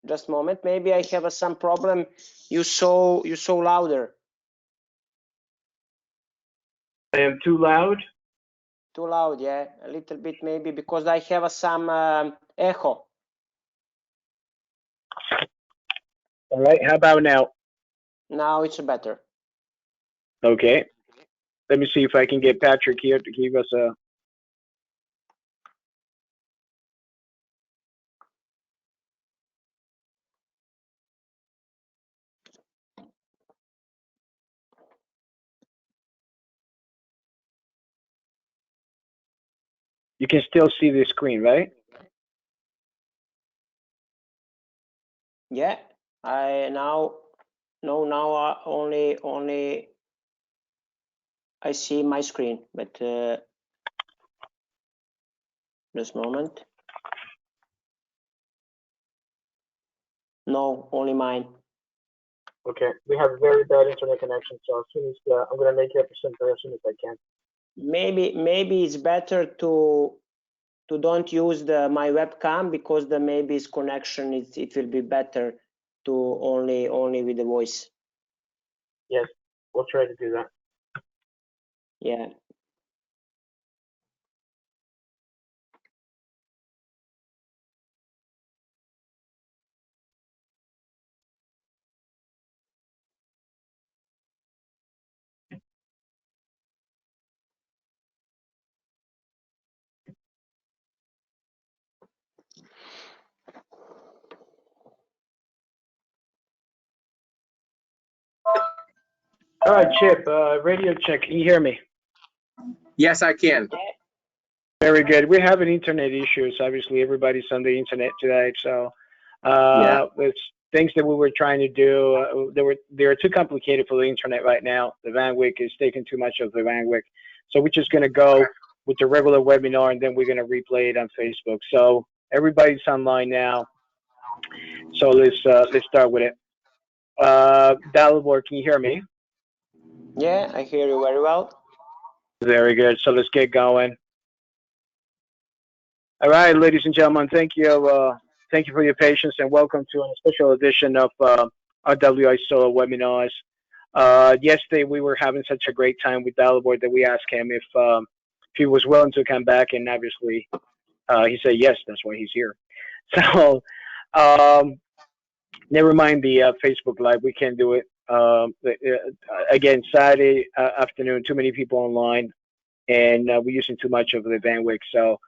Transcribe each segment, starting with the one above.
Just a moment. Maybe I have some problem. You so louder. I am too loud? Too loud, yeah. A little bit maybe because I have some echo. All right, how about now? Now it's better. Okay. Let me see if I can get Patrick here to give us a... You can still see the screen, right? Yeah, now only I see my screen, but just a moment. No, only mine. Okay, we have a very bad internet connection, so as soon as I'm gonna make you a presenter as soon as I can. Maybe it's better to don't use my webcam because maybe its connection it will be better to only with the voice. Yes, we'll try to do that. Yeah. All right, Chip, radio check. Can you hear me? Yes, I can. Very good. We're having internet issues. Obviously, everybody's on the internet today, so it's things that we were trying to do. They are too complicated for the internet right now. The bandwidth is taking too much of the bandwidth, so we're just gonna go with the regular webinar, and then we're gonna replay it on Facebook. So everybody's online now. So let's start with it. Dalibor, can you hear me? Yeah, I hear you very well. Very good. So let's get going. All right, ladies and gentlemen, thank you. Thank you for your patience and welcome to a special edition of RWISOA webinars. Yesterday we were having such a great time with Dalibor that we asked him if he was willing to come back, and obviously he said yes. That's why he's here. So never mind the Facebook Live. We can't do it. Again, Saturday afternoon, too many people online, and we're using too much of the bandwidth. So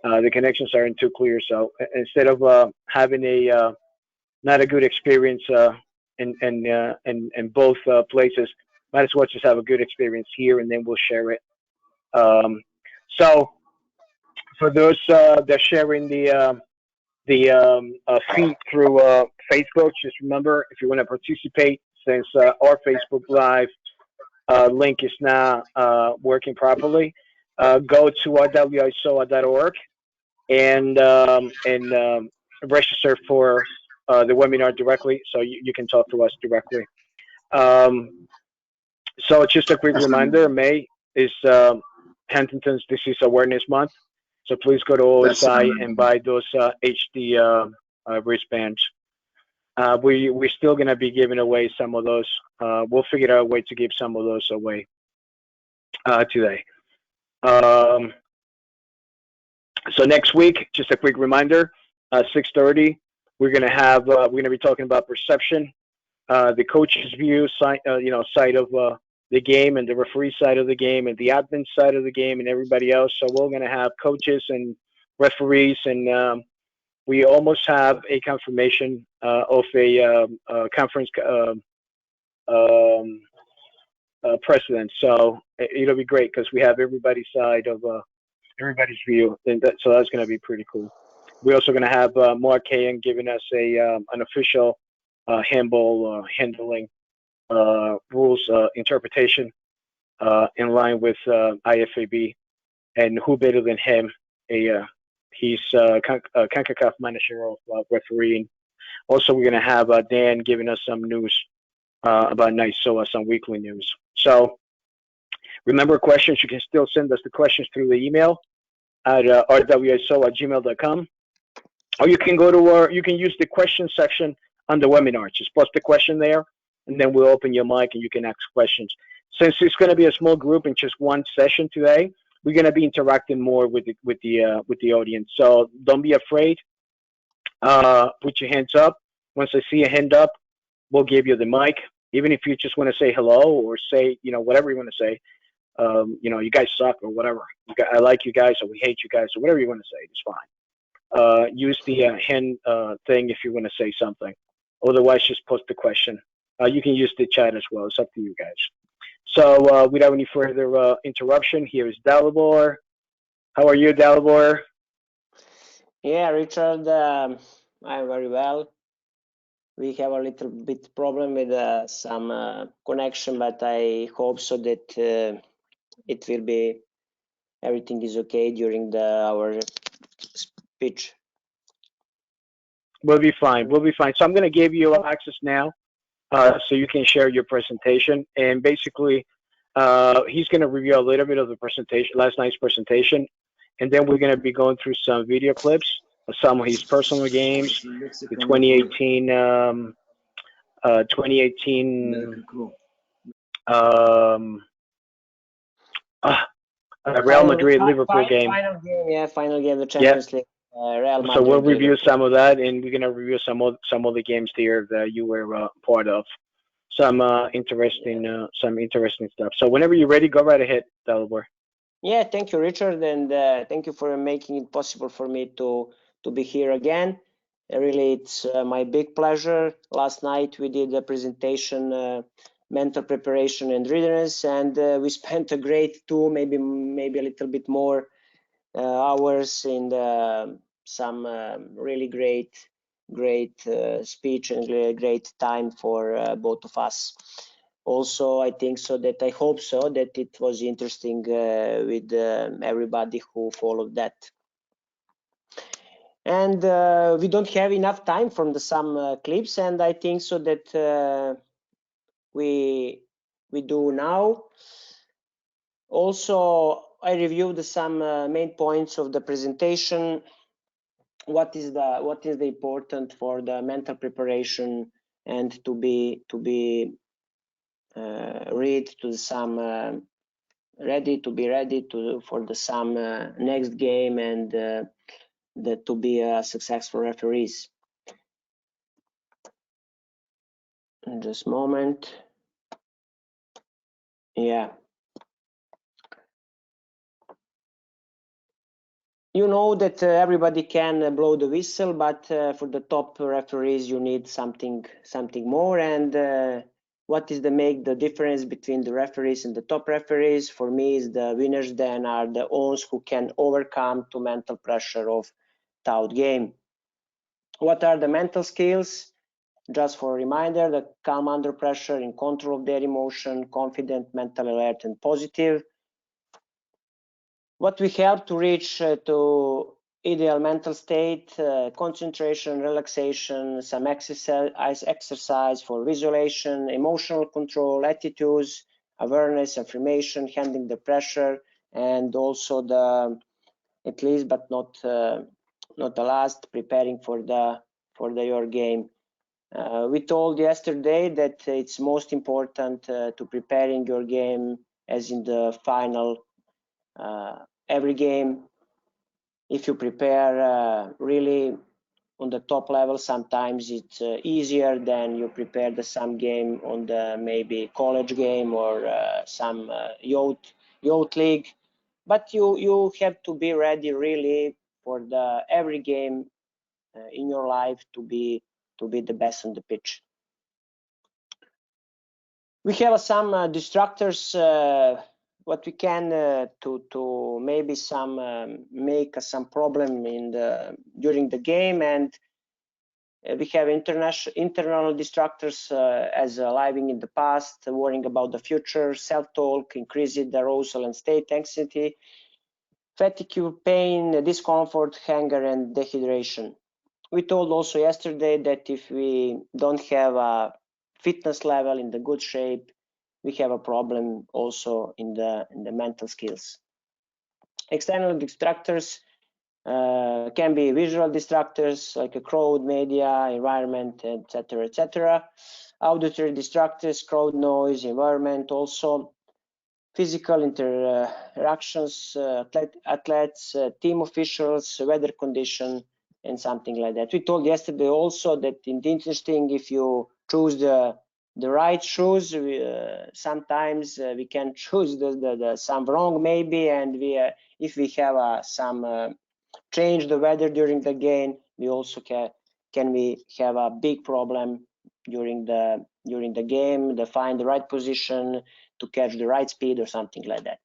the connections aren't too clear. So instead of having a not a good experience in both places, might as well just have a good experience here, and then we'll share it. So for those that are sharing the feed through Facebook, just remember, if you want to participate, since our Facebook Live link is not working properly, go to rwisoa.org and register for the webinar directly, so you can talk to us directly. So just a quick reminder, May is Huntington's Disease Awareness Month, so please go to OSI and buy those HD wristbands. We're still going to be giving away some of those. We'll figure out a way to give some of those away today. So next week, just a quick reminder, 6:30, we're going to be talking about perception, the coach's view side, side of the game, and the referee side of the game, and the admin side of the game, and everybody else. So we're going to have coaches and referees, and we almost have a confirmation of a conference president. So it'll be great because we have everybody's side of everybody's view, and so that's going to be pretty cool. We're also going to have Mark Kayan giving us an official handling rules interpretation in line with IFAB, and who better than him? He's CONCACAF manager of refereeing. Also, we're going to have Dan giving us some news about NISOA, some weekly news. So remember, questions, you can still send us the questions through the email at rwiso@gmail.com. Or you can go to our, you can use the question section on the webinar. Just post the question there, and then we'll open your mic and you can ask questions. Since it's going to be a small group in just one session today, we're going to be interacting more with the audience. So don't be afraid. Put your hands up. Once I see a hand up, we'll give you the mic. Even if you just want to say hello or say, whatever you want to say, you guys suck or whatever. I like you guys or we hate you guys or whatever you want to say. It's fine. Use the hand thing if you want to say something. Otherwise, just post the question. You can use the chat as well. It's up to you guys. So without any further interruption, here is Dalibor. How are you, Dalibor? Yeah, Richard, I'm very well. We have a little bit problem with some connection, but I hope so that it will be, everything is okay during our speech. We'll be fine. We'll be fine. So I'm going to give you access now, so you can share your presentation. And basically, he's going to review a little bit of the presentation, last night's presentation, and then we're going to be going through some video clips of some of his personal games, the 2018, Real Madrid Liverpool game. Final game, yeah, final game of the Champions League. Real Madrid. So we'll review some of that, and we're gonna review some of the games there that you were part of. Some interesting stuff. So whenever you're ready, go right ahead, Dalibor. Yeah, thank you, Richard, and thank you for making it possible for me to be here again. Really, it's my big pleasure. Last night we did a presentation, mental preparation and readiness, and we spent a great maybe a little bit more hours in some really great speech and great time for both of us. Also, I think so that I hope so that it was interesting with everybody who followed that. And we don't have enough time from some clips, and I think so that we do now. Also, I reviewed some main points of the presentation. What is the important for the mental preparation and to be read to some ready for the some next game and to be a successful referees. Just a moment. Yeah. You know that everybody can blow the whistle, but for the top referees you need something more. And what is make the difference between the referees and the top referees? For me, is the winners then are the ones who can overcome the mental pressure of tout game. What are the mental skills? Just for a reminder, the calm under pressure, in control of their emotion, confident, mental alert, and positive. What we help to reach to ideal mental state, concentration, relaxation, some exercise for visualization, emotional control, attitudes, awareness, affirmation, handling the pressure, and also the, at least but not the last, preparing for your game. We told yesterday that it's most important to preparing your game as in the final. Every game, if you prepare really on the top level, sometimes it's easier than you prepare the some game on the maybe college game or some youth league. But you have to be ready really for the every game in your life to be the best on the pitch. We have some distractors. What we can to maybe some make some problem in during the game, and we have internal distractors as living in the past, worrying about the future, self-talk, increasing the arousal and state anxiety, fatigue, pain, discomfort, hunger, and dehydration. We told also yesterday that if we don't have a fitness level in the good shape, we have a problem also in the mental skills. External distractors, Can be visual distractors like a crowd, media, environment, etc., etc. Auditory distractors, crowd noise, environment, also physical interactions, athletes, team officials, weather condition, and something like that. We told yesterday also that it's interesting if you choose the right shoes. Sometimes we can choose some wrong maybe, and if we have some change the weather during the game, we also can we have a big problem during the game to find the right position to catch the right speed or something like that.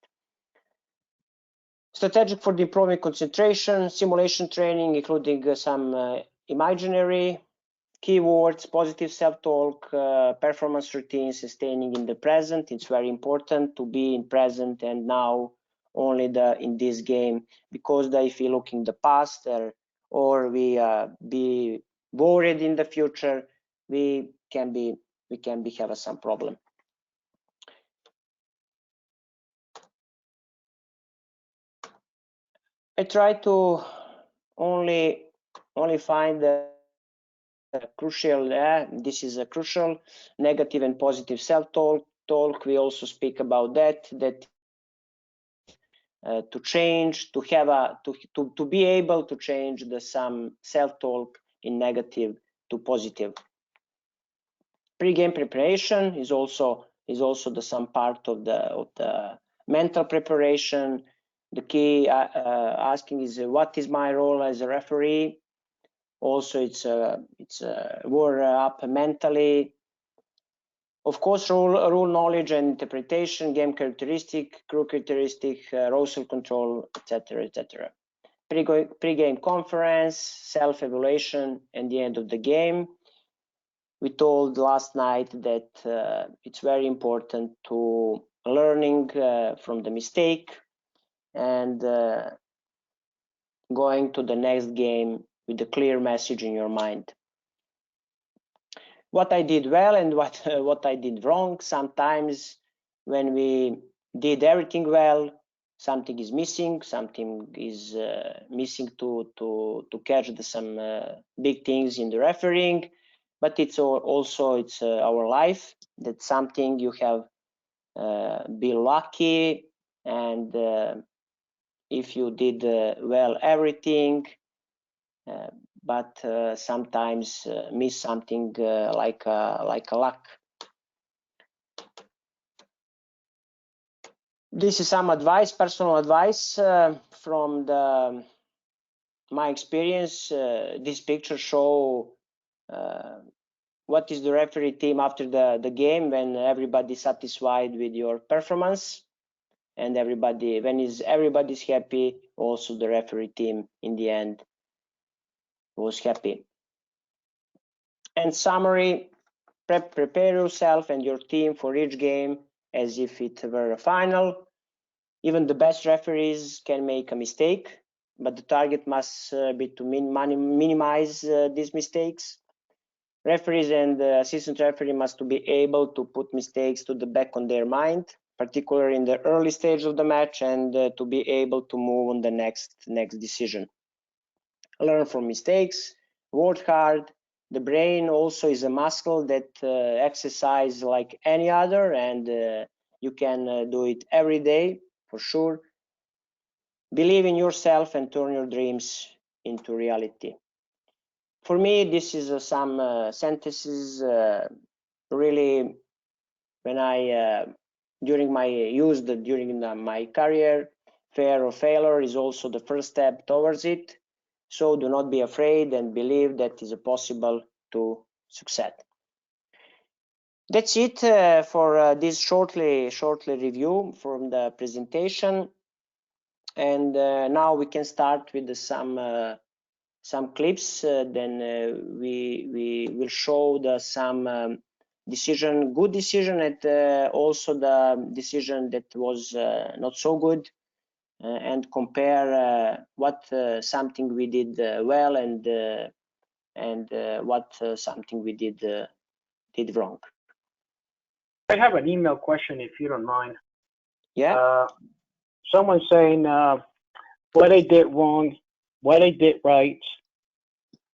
Strategic for the improving concentration, simulation training, including some imaginary keywords, positive self-talk, performance routines, staying in the present. It's very important to be in present and now only in this game, because if we look in the past or we be worried in the future, we can have some problem. I try to only find the crucial. This is a crucial negative and positive self-talk. We also speak about that to change, to have to be able to change some self-talk in negative to positive. Pre-game preparation is also some part of the mental preparation. The key asking is what is my role as a referee. Also, it's warm up mentally. Of course, rule knowledge and interpretation, game characteristic, crew characteristic, roster control, etc., etc. Pre-game conference, self-evaluation, and the end of the game. We told last night that it's very important to learning from the mistake and going to the next game with a clear message in your mind. What I did well and what I did wrong. Sometimes when we did everything well, something is missing. Something is missing to catch some big things in the refereeing. But it's also our life. That's something you have be lucky, and if you did well everything. But sometimes miss something like a luck. This is some advice, personal advice from my experience. This picture show what is the referee team after the game when everybody satisfied with your performance, and everybody's happy. Also, the referee team in the end was happy. And summary, prepare yourself and your team for each game as if it were a final. Even the best referees can make a mistake, but the target must be to minimize these mistakes. Referees and assistant referee must be able to put mistakes to the back on their mind, particularly in the early stage of the match, and to be able to move on the next decision. Learn from mistakes, work hard. The brain also is a muscle that exercise like any other, and you can do it every day for sure. Believe in yourself and turn your dreams into reality. For me, this is some sentences really when I during my career. Fear or failure is also the first step towards it. So do not be afraid and believe that is possible to succeed. That's it for this shortly review from the presentation. And now we can start with some clips. Then we will show some good decision, and also the decision that was not so good. And compare what something we did well and what something we did wrong. I have an email question, if you don't mind. Yeah. Someone saying what I did wrong what I did right,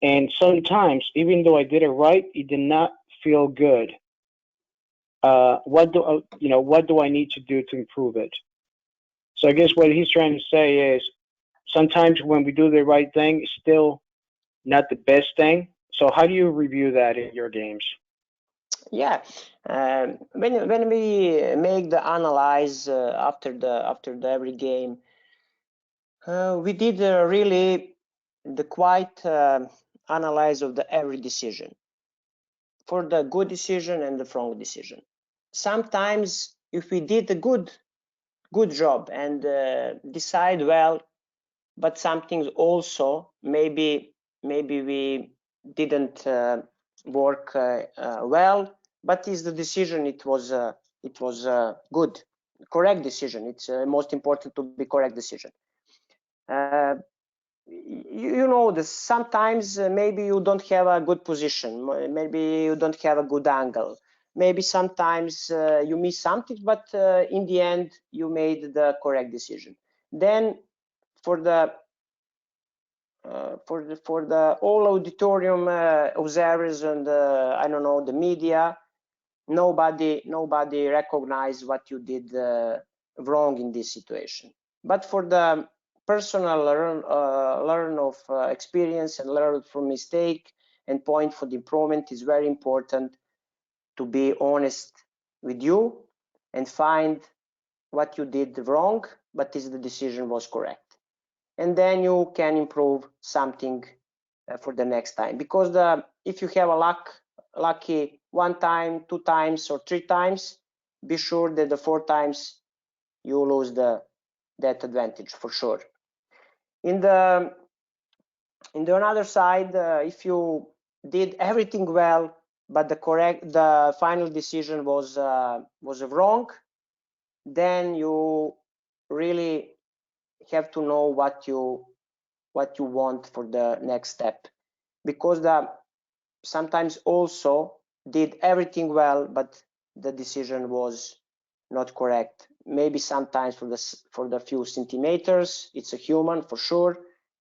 and sometimes, even though I did it right, it did not feel good. What do I need to do to improve it? So I guess what he's trying to say is sometimes when we do the right thing, it's still not the best thing. So how do you review that in your games? Yeah, when we make the analyze after the every game, we did really the quite analyze of the every decision, for the good decision and the wrong decision. Sometimes if we did a good job and decide well, but something also maybe we didn't work well, but is the decision, it was good, correct decision. It's most important to be correct decision. You know this, sometimes maybe you don't have a good position, maybe you don't have a good angle, maybe sometimes you miss something, but in the end you made the correct decision. Then for the all auditorium observers and I don't know, the media, nobody recognized what you did wrong in this situation. But for the personal learn of experience and learn from mistake and point for the improvement, is very important to be honest with you and find what you did wrong, but is the decision was correct. And then you can improve something for the next time. Because if you have a lucky one time, two times, or three times, be sure that the four times you lose that advantage for sure. In the another side, if you did everything well, but the final decision was wrong, then you really have to know what you want for the next step, because sometimes also did everything well, but the decision was not correct. Maybe sometimes for the few centimeters, it's a human for sure.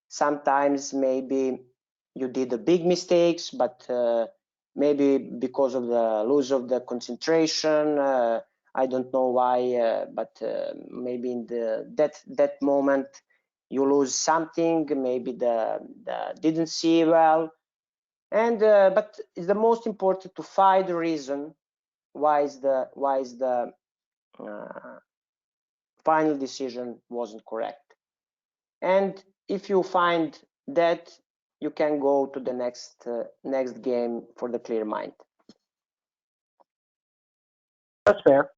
Sometimes maybe you did the big mistakes, but maybe because of the lose of the concentration, I don't know why, but maybe in that moment you lose something, maybe the didn't see well, and but it's the most important to find the reason why is the final decision wasn't correct. And if you find that, you can go to the next game for the clear mind. That's fair.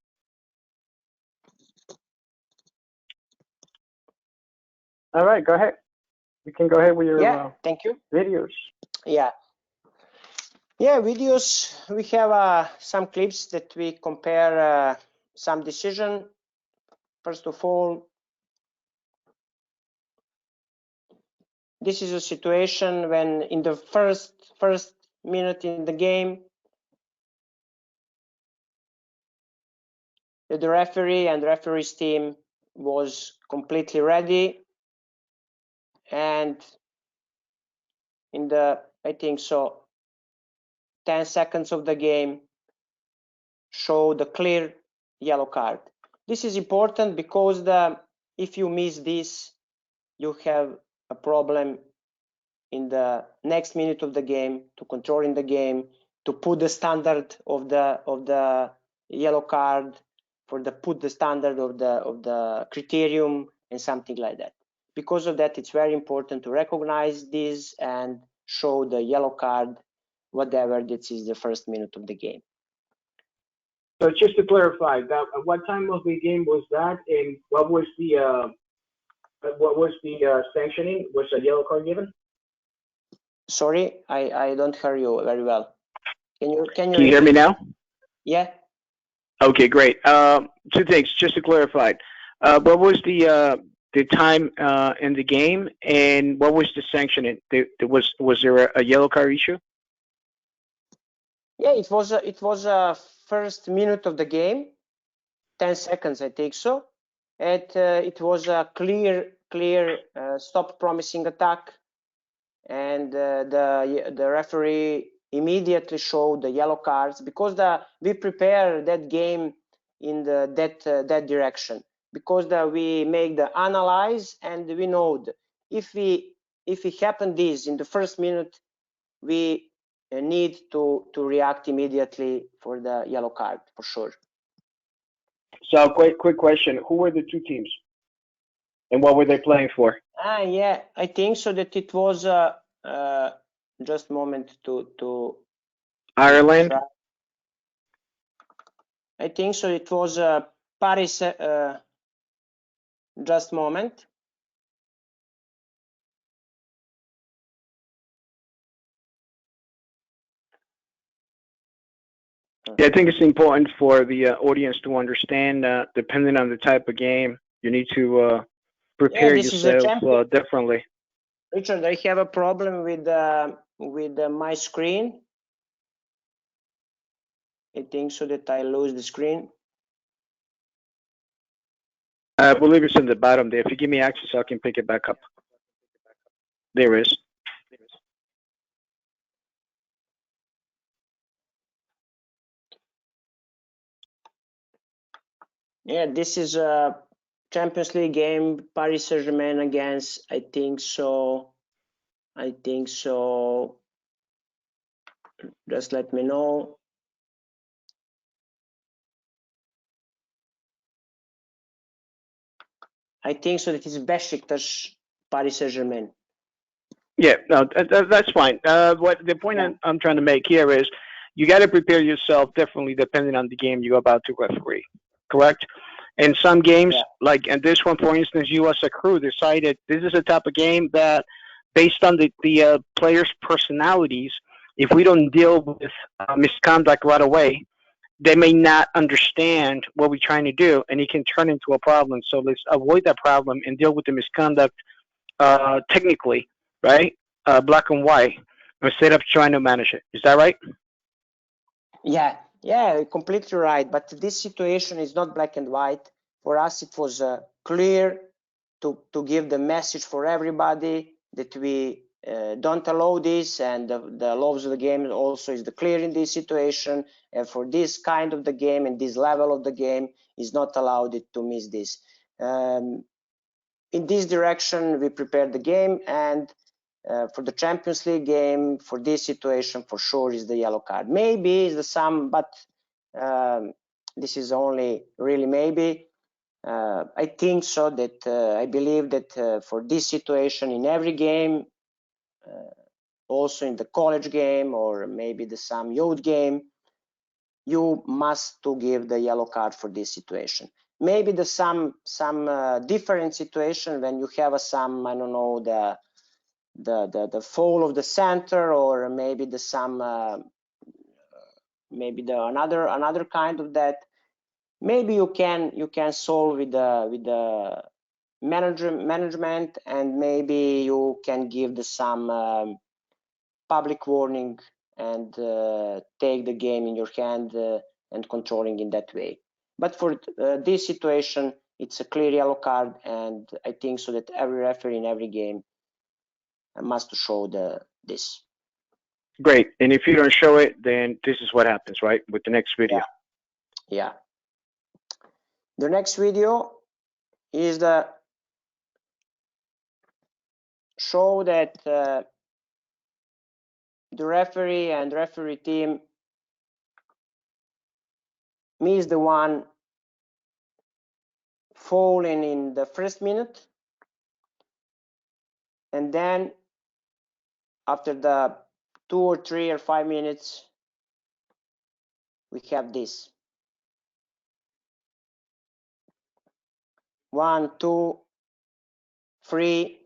All right, go ahead. You can go ahead with your thank you. Videos. Yeah, videos. We have some clips that we compare some decision. First of all, this is a situation when in the first minute in the game, the referee and referee's team was completely ready, and in the, I think so, 10 seconds of the game, show the clear yellow card. This is important because if you miss this, you have a problem in the next minute of the game, to controlling the game, to put the standard of the yellow card, for the put the standard of the criterium and something like that. Because of that, it's very important to recognize this and show the yellow card, whatever this is the first minute of the game. So just to clarify, that what time of the game was that, and what was the sanctioning? Was a yellow card given? Sorry, I don't hear you very well. Can you hear me now? Yeah. Okay, great. Two things, just to clarify. What was the time in the game, and what was the sanctioning? Was there a yellow card issue? Yeah, it was first minute of the game, 10 seconds, I think so. It was a clear stop promising attack and the referee immediately showed the yellow cards, because we prepare that game in that direction, because we make the analyze, and we know if it happened this in the first minute, we need to react immediately for the yellow card for sure. So quick question: who were the two teams, and what were they playing for? Yeah, I think so that it was just a moment to Ireland. I think so. It was Paris. Just a moment. Yeah, I think it's important for the audience to understand. Depending on the type of game, you need to prepare yourself differently. Richard, I have a problem with my screen. I think so that I lose the screen. I believe it's in the bottom there. If you give me access, I can pick it back up. There is. Yeah, this is a Champions League game, Paris Saint-Germain against, I think so. Just let me know. I think so that it's Besiktas, Paris Saint-Germain. Yeah, no, that's fine. What the point I'm trying to make here is, you got to prepare yourself differently depending on the game you're about to referee. Correct? In some games, like in this one, for instance, you as a crew decided this is a type of game that, based on the players' personalities, if we don't deal with misconduct right away, they may not understand what we're trying to do, and it can turn into a problem. So let's avoid that problem and deal with the misconduct technically, right? Black and white, instead of trying to manage it. Is that right? Yeah, completely right. But this situation is not black and white. For us, it was clear to give the message for everybody that we don't allow this, and the laws of the game also is clear in this situation. And for this kind of the game and this level of the game, is not allowed to miss this. In this direction, we prepared the game, and for the Champions League game, for this situation, for sure is the yellow card. Maybe is the sum, but this is only really maybe. I think so that I believe that for this situation in every game, also in the college game or maybe some youth game, you must to give the yellow card for this situation. Maybe some different situation when you have some, I don't know, the fall of the center, or maybe another kind of that. Maybe you can solve with the management, and maybe you can give some public warning and take the game in your hand and controlling in that way. But for this situation, it's a clear yellow card, and I think so that every referee in every game must show this. Great. And if you don't show it, then this is what happens, right? With the next video. Yeah. The next video is the show that the referee and referee team missed the one falling in the first minute, and then after the 2 or 3 or 5 minutes, we have this 1, 2, 3,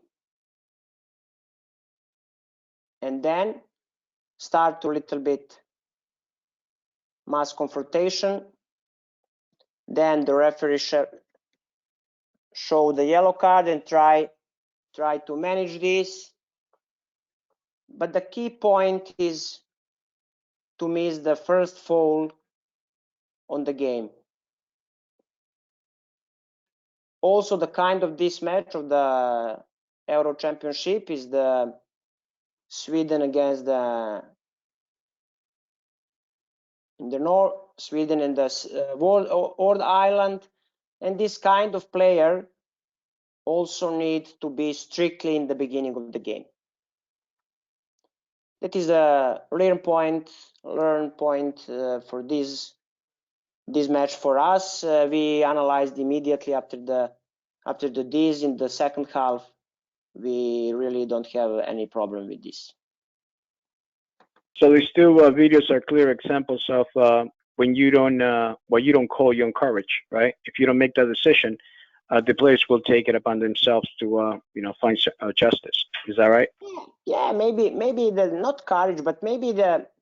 and then start to little bit mass confrontation. Then the referee show the yellow card and try to manage this. But the key point is to miss the first foul on the game. Also, the kind of this match of the Euro Championship is the Sweden against the in the north, Sweden in the World Island, and this kind of player also need to be strictly in the beginning of the game. That is a learn point for this match for us. We analyzed immediately after the this in the second half. We really don't have any problem with this. So these two videos are clear examples of when you don't what you don't call, you encourage, right? If you don't make that decision, the players will take it upon themselves to find justice. Is that right? Yeah, maybe the not courage, but maybe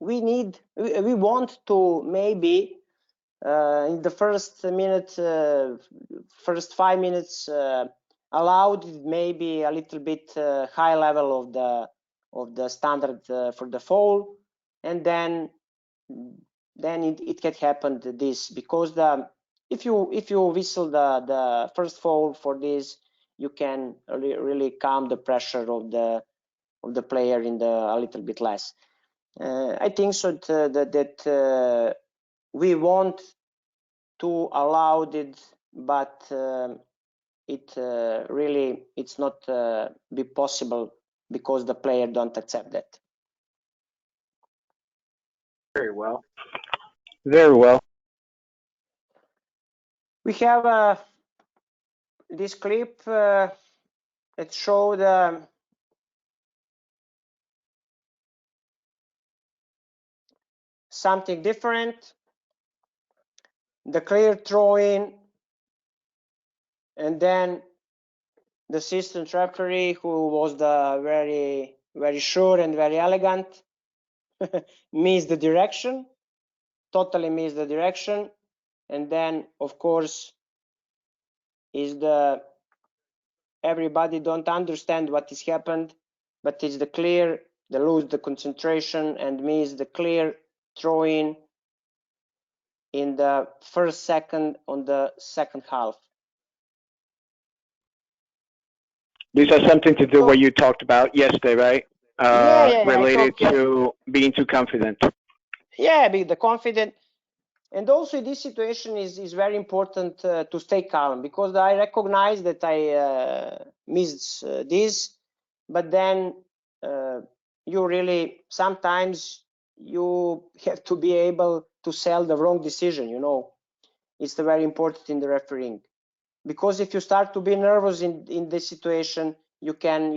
we want to maybe in the first minute, first 5 minutes, allowed maybe a little bit high level of the standard for the foul, and then it can happen this, because if you whistle the first foul for this, you can really calm the pressure of the player in a little bit less. I think so that we want to allow it, but it's not be possible because the player don't accept that. Very well. Very well. We have this clip that showed something different. The clear throw-in, and then the assistant referee, who was the very sure and very elegant, missed the direction, totally missed the direction, and then of course is everybody don't understand what has happened, but it's they lose the concentration and miss the clear throw-in in the first second on the second half. This has something to do with what you talked about yesterday, right? Related to being too confident. Yeah, be the confident. And also this situation is very important to stay calm, because I recognize that I missed this, but then you really sometimes you have to be able to sell the wrong decision. It's very important in the refereeing, because if you start to be nervous in this situation, you can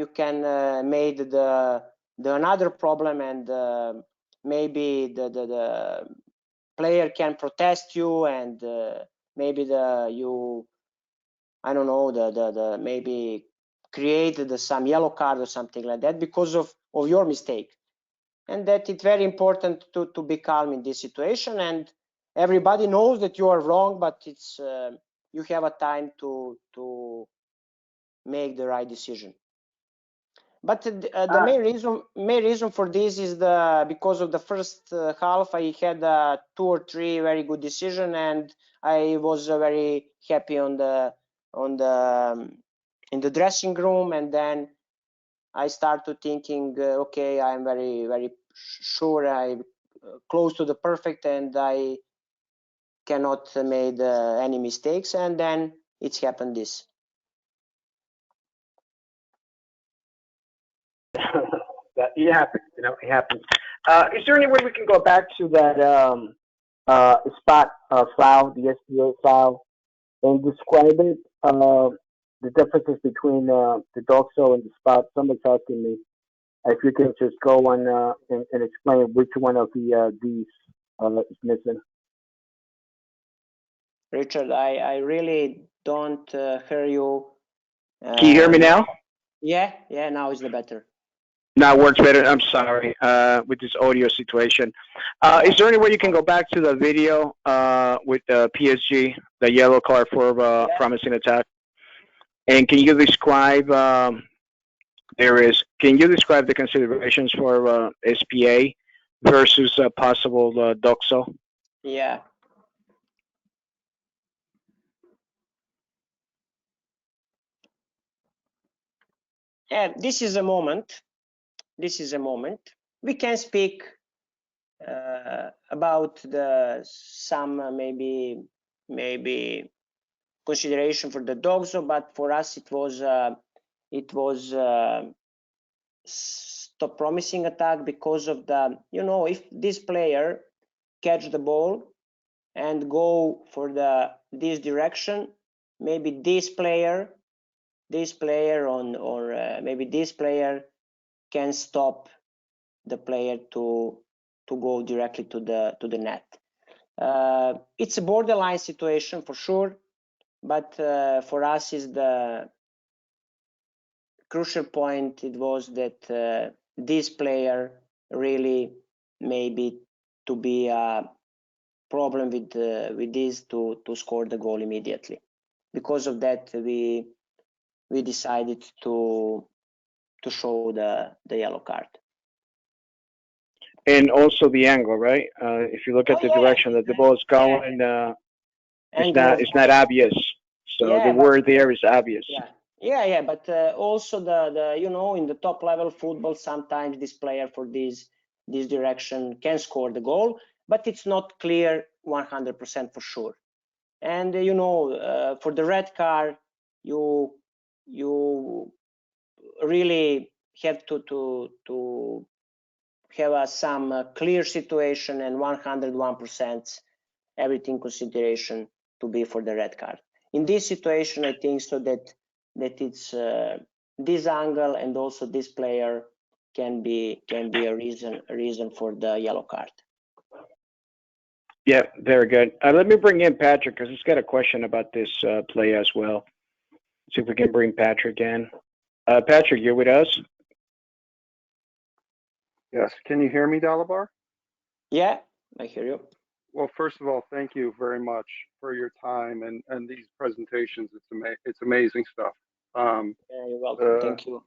make the another problem, and maybe the player can protest you, and maybe I don't know, maybe create some yellow card or something like that because of your mistake. And that it's very important to be calm in this situation, and everybody knows that you are wrong, but it's you have a time to make the right decision. But the main reason for this is because of the first half I had 2 or 3 very good decisions, and I was very happy in the dressing room, and then I started thinking, okay, I'm very sure I'm close to the perfect, and I cannot make any mistakes, and then it's happened this. It happens, it happens. Is there any way we can go back to that spot foul, the SPA foul, and describe it? The differences between the doxo and the spot. Somebody's asking me if you can just go on and explain which one of these is missing. Richard, I really don't hear you. Can you hear me now? Yeah, now is the better. Now it works better. I'm sorry with this audio situation. Is there any way you can go back to the video with the PSG, the yellow card for promising attack? And can you describe can you describe the considerations for SPA versus possible doxo? Yeah. Yeah, this is a moment this is a moment. We can speak about some maybe consideration for the dogs, but for us it was stop promising attack because of the, you know, if this player catch the ball and go for this direction, maybe this player maybe this player can stop the player to go directly to the net. It's a borderline situation for sure, but for us is the crucial point. It was that this player really maybe to be a problem with this to score the goal immediately. Because of that, we decided to show the yellow card. And also the angle, right? If you look at the direction that the ball is going, it's not obvious. So the word there is obvious. Yeah. But also the you know, in the top level football, sometimes this player for this direction can score the goal, but it's not clear 100% for sure. And you know, for the red card, you really have to have some clear situation and 101% everything consideration to be for the red card. In this situation, I think so that it's this angle and also this player can be a reason for the yellow card. Yeah, very good. Let me bring in Patrick because he's got a question about this play as well. See if we can bring Patrick in. Patrick, you're with us? Yes. Can you hear me, Dalibor? Yeah, I hear you. Well, first of all, thank you very much for your time and these presentations. It's amazing stuff. Yeah, you're welcome. Thank you.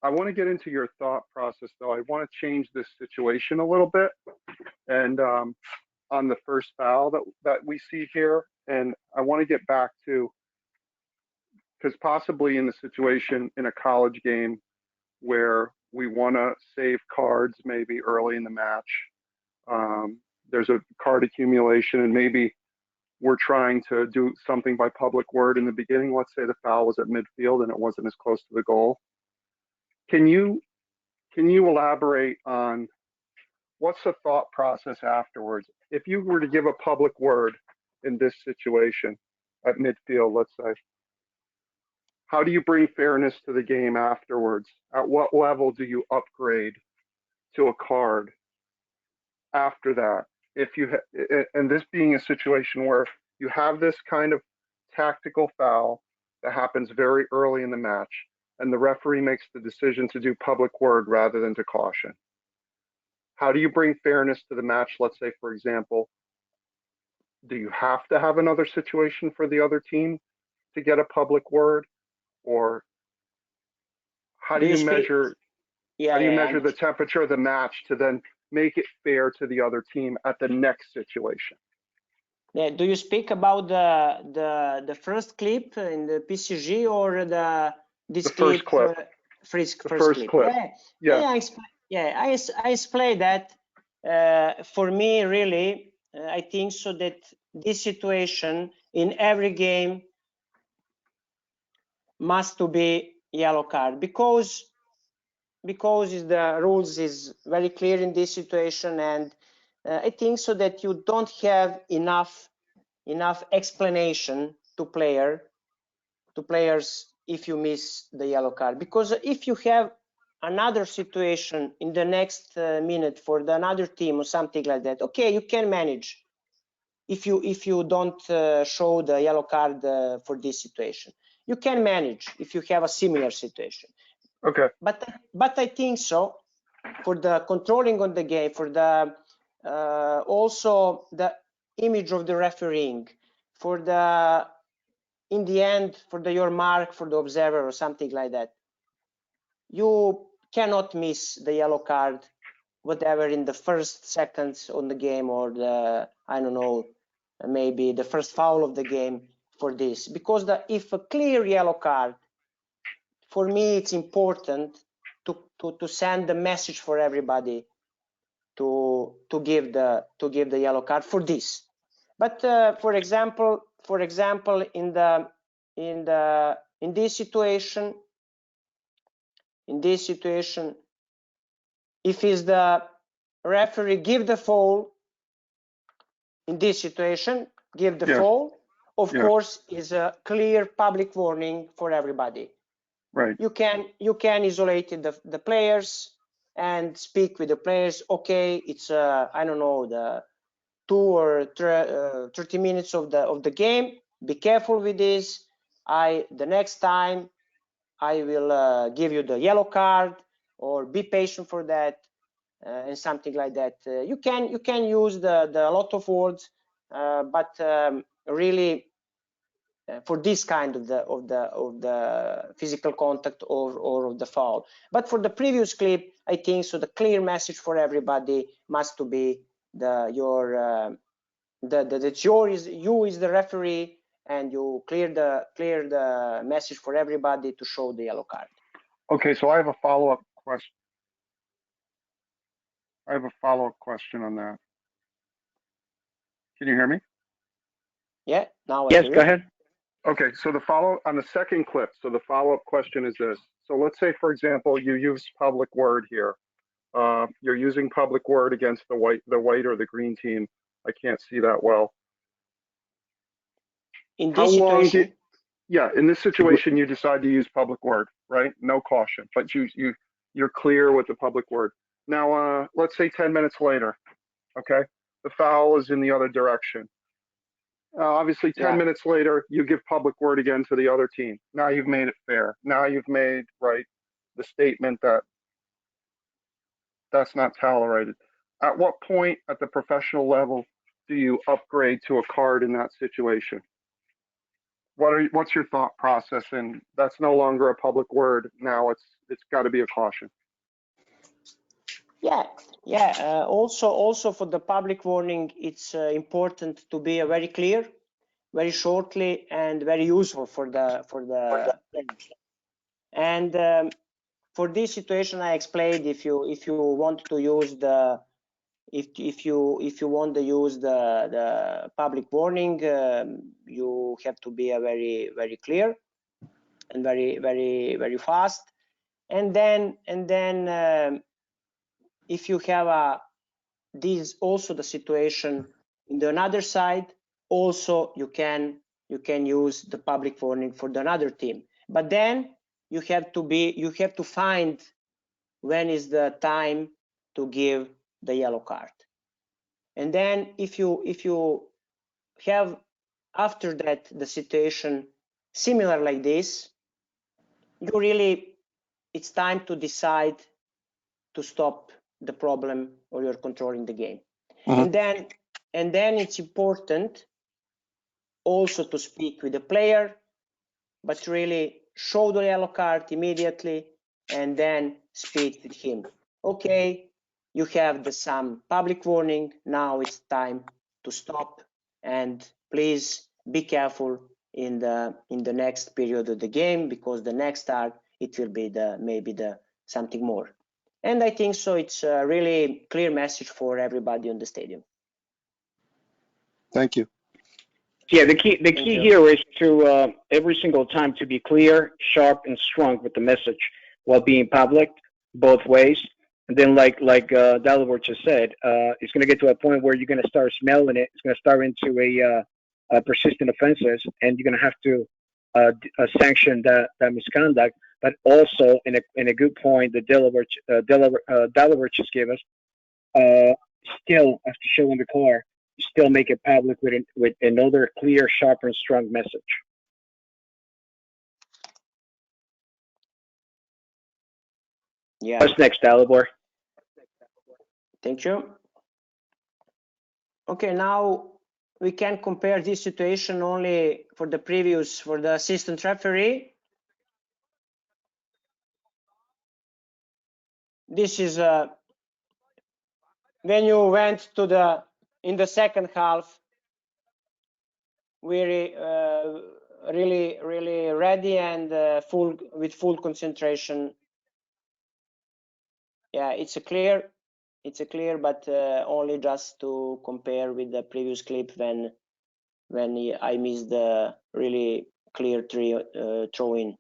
I want to get into your thought process, though. I want to change this situation a little bit. And on the first foul that we see here, and I want to get back to, because possibly in the situation in a college game where we want to save cards maybe early in the match, there's a card accumulation and maybe we're trying to do something by public word in the beginning. Let's say the foul was at midfield and it wasn't as close to the goal. Can you elaborate on what's the thought process afterwards? If you were to give a public word in this situation at midfield, let's say, how do you bring fairness to the game afterwards? At what level do you upgrade to a card after that? If you and this being a situation where you have this kind of tactical foul that happens very early in the match, and the referee makes the decision to do public word rather than to caution. How do you bring fairness to the match? Let's say, for example, do you have to have another situation for the other team to get a public word, or how do you measure? How do you measure the temperature of the match to then make it fair to the other team at the next situation? Yeah, do you speak about the first clip in the PCG or this first clip? First clip. I explained that. For me, really, I think so that this situation in every game must to be yellow card because the rules is very clear in this situation, and I think so that you don't have enough explanation to players if you miss the yellow card, because if you have another situation in the next minute for another team or something like that, okay, you can manage if you don't show the yellow card for this situation. You can manage if you have a similar situation. Okay. But I think so for the controlling on the game, for the also the image of the refereeing, for the in the end for your mark for the observer or something like that, you cannot miss the yellow card, whatever in the first seconds on the game or the, I don't know, maybe the first foul of the game for this, because if a clear yellow card, for me it's important to send the message for everybody to give the yellow card for this. But for example, in this situation, if is the referee give the foul in this situation, give the foul, of course, is a clear public warning for everybody. Right. You can isolate the players and speak with the players. Okay, it's I don't know, the 2 or 30 minutes of the game. Be careful with this. The next time I will give you the yellow card, or be patient for that, and something like that. You can use the lot of words, but really for this kind of the physical contact or of the foul. But for the previous clip, I think so the clear message for everybody must to be you is the referee, and you clear the message for everybody to show the yellow card. Okay, so I have a follow-up question. On that. Can you hear me? Yeah, now Yes, go ahead. Okay, so on the second clip, so the follow-up question is this. So let's say, for example, you use public word here. You're using public word against the white or the green team. I can't see that well. In this situation, in this situation, you decide to use public word, right? No caution, but you're clear with the public word. Now, let's say 10 minutes later, okay, the foul is in the other direction. Obviously, 10 minutes later, you give public word again to the other team. Now you've made it fair. Now you've made, right, the statement that that's not tolerated. At what point at the professional level do you upgrade to a card in that situation? What's your thought process? And that's no longer a public word. Now it's got to be a caution. also for the public warning, it's important to be very clear, very shortly, and very useful for the and for this situation I explained, if you want to use if you want to use the public warning, you have to be very clear and very fast, and then if you have this also the situation in the another side, also you can use the public warning for the another team, but then you have to find when is the time to give the yellow card. And then if you have after that the situation similar like this, it's time to decide to stop the problem, or you're controlling the game. And then it's important also to speak with the player, but really show the yellow card immediately, and then speak with him. Okay, you have some public warning. Now it's time to stop, and please be careful in the next period of the game, because the next start it will be maybe something more. And I think so it's a really clear message for everybody on the stadium. Thank you. Yeah, the key here is to every single time to be clear, sharp, and strong with the message while being public, both ways. And then, like Dalibor just said, it's going to get to a point where you're going to start smelling it. It's going to start into a persistent offenses, and you're going to have to sanction that misconduct. But also, in a good point that Dalibor just gave us, still after showing the car, still make it public with another clear, sharp, and strong message. Yeah. What's next, Dalibor? Thank you. Okay, now we can compare this situation only for the assistant referee. This is when you went to in the second half, we're really ready and with full concentration yeah, it's a clear, but only just to compare with the previous clip when I missed the really clear throw in.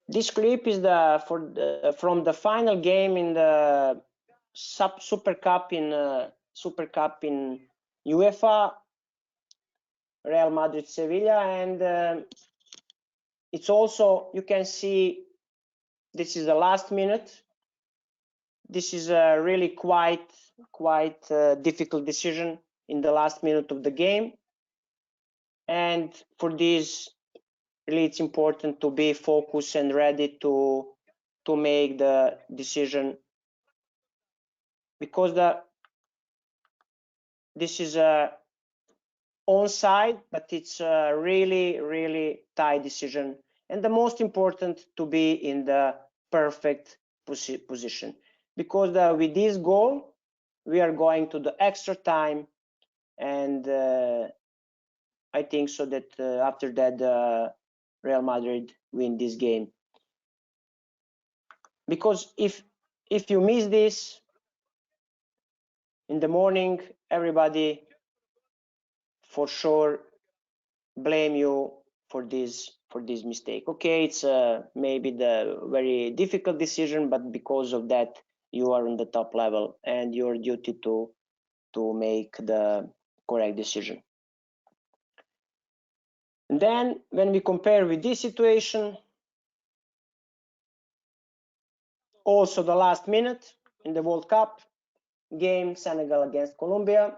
This clip is from the final game in the Super Cup in UEFA, Real Madrid Sevilla, and it's also, you can see this is the last minute. This is a really quite difficult decision in the last minute of the game, and for this really it's important to be focused and ready to make the decision, because this is a onside, but it's a really tight decision, and the most important to be in the perfect position, because with this goal we are going to the extra time, and I think so that after that Real Madrid win this game, because if you miss this in the morning, everybody for sure blame you for this mistake. Okay, it's maybe the very difficult decision, but because of that you are on the top level and your duty to make the correct decision. And then when we compare with this situation, also the last minute in the World Cup game, Senegal against Colombia,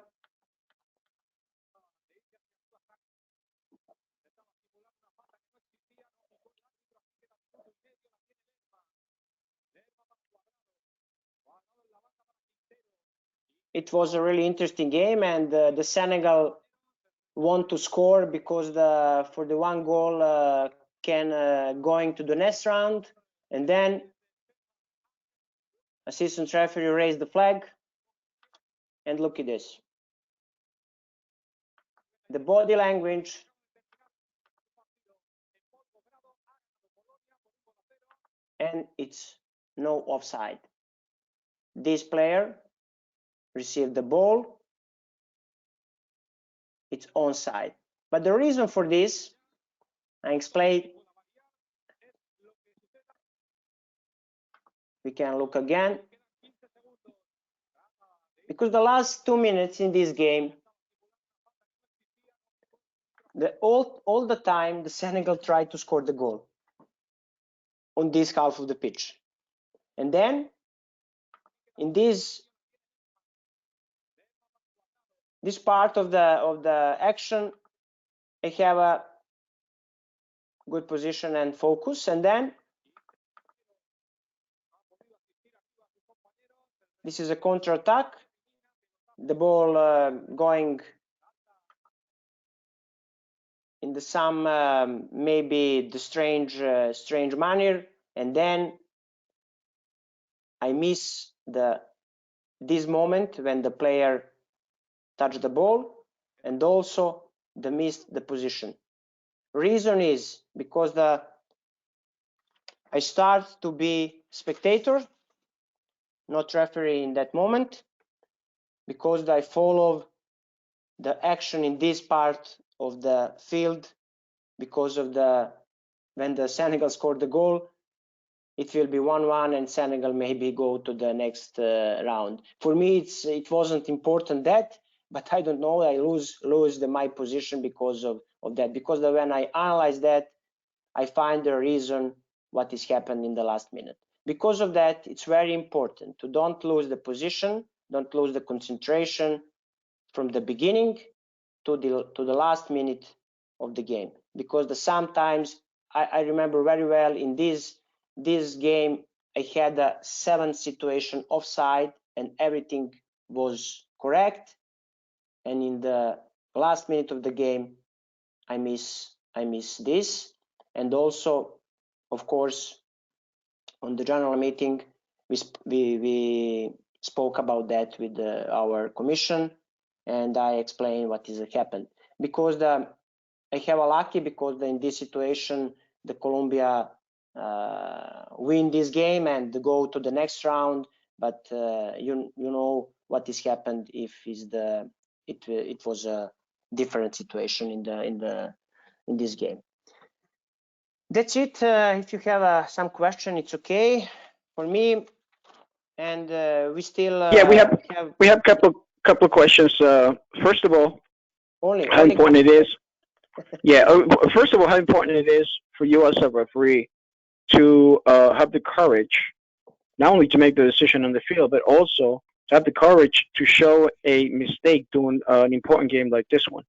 it was a really interesting game, and the Senegal want to score because for the one goal can going to the next round, and then assistant referee raised the flag, and look at this, the body language, and it's no offside. This player received the ball, it's onside. But the reason for this, I explained. We can look again, because the last 2 minutes in this game, all the time the Senegal tried to score the goal on this half of the pitch, and then in this part of the action, I have a good position and focus, and then this is a counter attack, the ball going in the maybe the strange manner, and then I miss this moment when the player touched the ball, and also missed the position. Reason is because I start to be spectator, not referee in that moment, because I follow the action in this part of the field, because of when the Senegal scored the goal, it will be 1-1 and Senegal maybe go to the next round. For me, it wasn't important that, but I don't know, I lose my position because of that, because when I analyze that, I find the reason what is happened in the last minute. Because of that, it's very important to don't lose the position, don't lose the concentration from the beginning to the last minute of the game, because sometimes I remember very well in this game I had a 7 situation offside and everything was correct, and in the last minute of the game I miss this. And also, of course, on the general meeting we spoke about that with our commission, and I explained what is happened, because I have a lucky, because in this situation the Colombia win this game and go to the next round. But you know what has happened if it was a different situation in this game. That's it. If you have some question, it's okay for me. And we still Yeah, we have couple of questions. First of all, how important it is. Yeah. First of all, how important it is for you as a referee to have the courage not only to make the decision on the field, but also to have the courage to show a mistake during an important game like this one.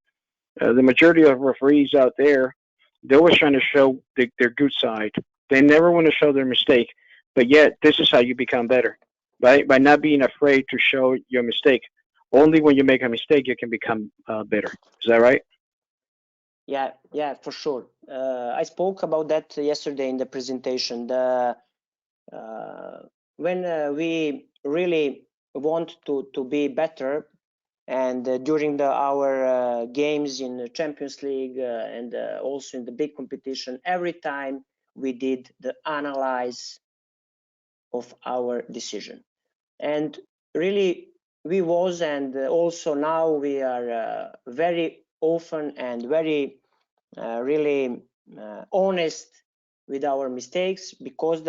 The majority of referees out there, they're always trying to show their good side. They never want to show their mistake, but yet this is how you become better, right? By not being afraid to show your mistake. Only when you make a mistake you can become better. Is that right? Yeah, for sure. I spoke about that yesterday in the presentation. When we really want to be better, and during our games in the Champions League and also in the big competition, every time we did the analyze of our decision. And really we was, and also now we are very often and very really honest with our mistakes, because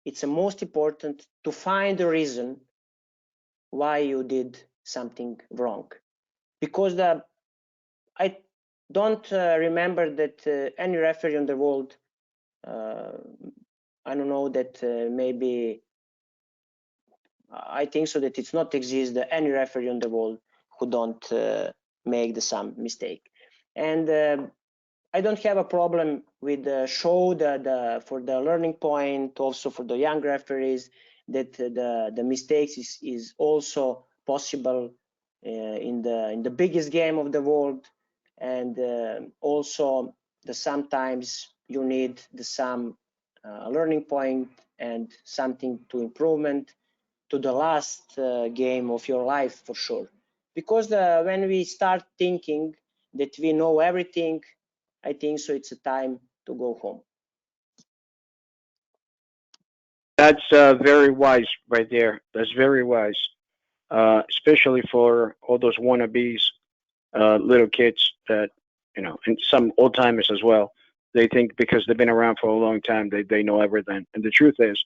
it's the most important to find the reason why you did something wrong. Because I don't remember that any referee in the world, I don't know, that maybe I think so that it's not exist that any referee in the world who don't make the some mistake. And I don't have a problem with show for the learning point, also for the young referees, that the mistakes is also possible in the biggest game of the world. And also sometimes you need some learning point and something to improvement to the last game of your life, for sure. Because when we start thinking that we know everything, I think so it's a time to go home. That's very wise right there. That's very wise, especially for all those wannabes, little kids that, and some old timers as well. They think because they've been around for a long time, they know everything. And the truth is,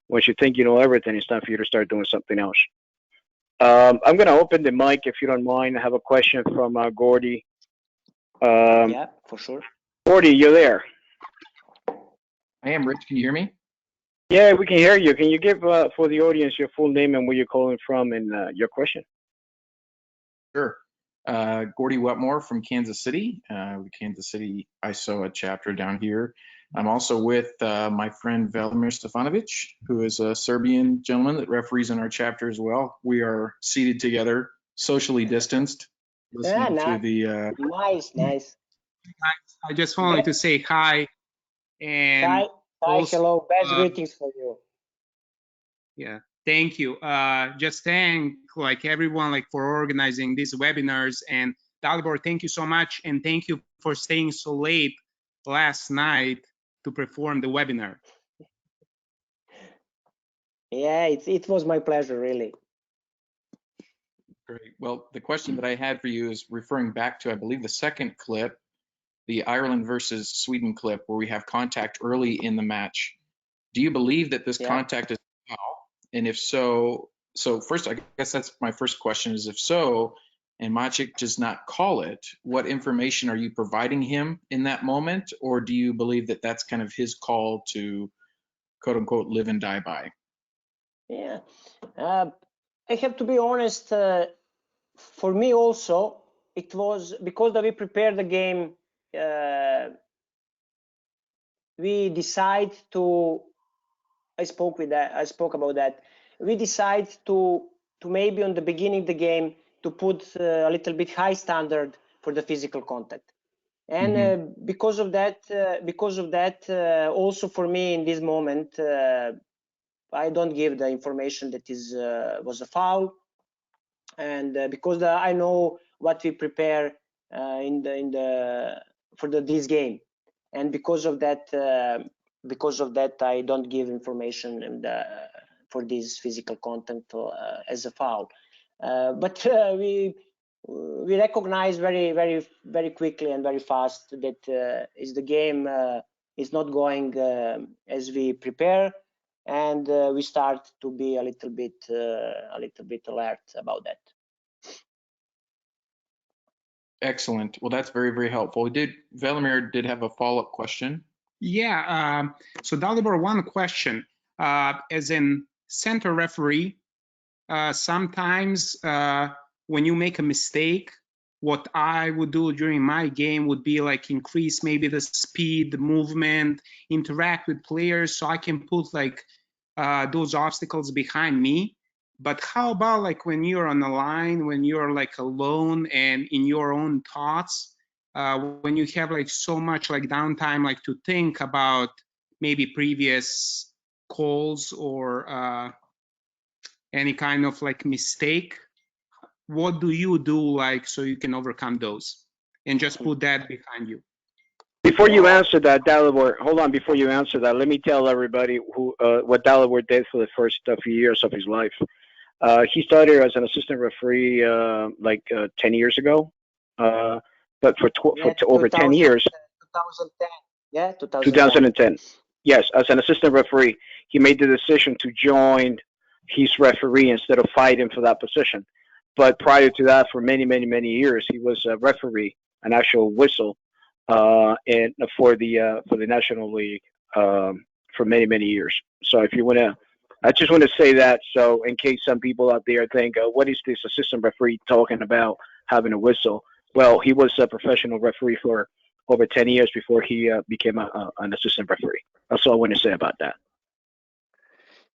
once you think you know everything, it's time for you to start doing something else. I'm going to open the mic, if you don't mind. I have a question from Gordy. Yeah, for sure. Gordy, you're there. I am, Rich. Can you hear me? Yeah, we can hear you. Can you give for the audience your full name and where you're calling from and your question? Sure. Gordy Wetmore from Kansas City, the Kansas City RWISOA chapter down here. I'm also with my friend Velimir Stefanovic, who is a Serbian gentleman that referees in our chapter as well. We are seated together, socially distanced, listening to the. Nice. I just wanted to say hi and Hi, also, hello, best greetings for you. Yeah, thank you. Just thank everyone for organizing these webinars, and Dalibor, thank you so much, and thank you for staying so late last night to perform the webinar. Yeah, it was my pleasure, really. Great. Well, the question that I had for you is referring back to, I believe, the second clip, the Ireland versus Sweden clip, where we have contact early in the match. Do you believe that this contact is foul? And if so, first, I guess that's my first question is, if so, and Maciek does not call it, what information are you providing him in that moment? Or do you believe that that's kind of his call to, quote unquote, live and die by? Yeah, I have to be honest, for me also, it was because that we prepared the game, we decide to, I spoke about that. We decide to maybe on the beginning of the game to put a little bit high standard for the physical contact. And because of that, also for me in this moment, I don't give the information that was a foul, and because I know what we prepare for this game, and because of that, because of that, I don't give information in for this physical contact as a foul. But we recognize very quickly and very fast that is the game is not going as we prepare, and we start to be a little bit alert about that. Excellent. Well, that's very helpful. Velimir did have a follow-up question. Yeah. So Dalibor, one question. As in center referee, sometimes when you make a mistake, what I would do during my game would be like increase maybe the speed, the movement, interact with players so I can put like those obstacles behind me. But how about like when you're on the line, when you're like alone and in your own thoughts, when you have like so much like downtime, like to think about maybe previous calls or any kind of like mistake, what do you do like so you can overcome those and just put that behind you? Before you answer that, Dalibor, hold on. Before you answer that, let me tell everybody who what Dalibor did for the first few years of his life. He started as an assistant referee 10 years ago, but for over 10 years. 2010. Yeah, 2010. Yes, as an assistant referee, he made the decision to join his referee instead of fighting for that position. But prior to that, for many years, he was a referee, an actual whistle, and for the National League for many years. So if you want to, I just want to say that, so in case some people out there think, what is this assistant referee talking about having a whistle? Well, he was a professional referee for over 10 years before he became an assistant referee. That's all I want to say about that.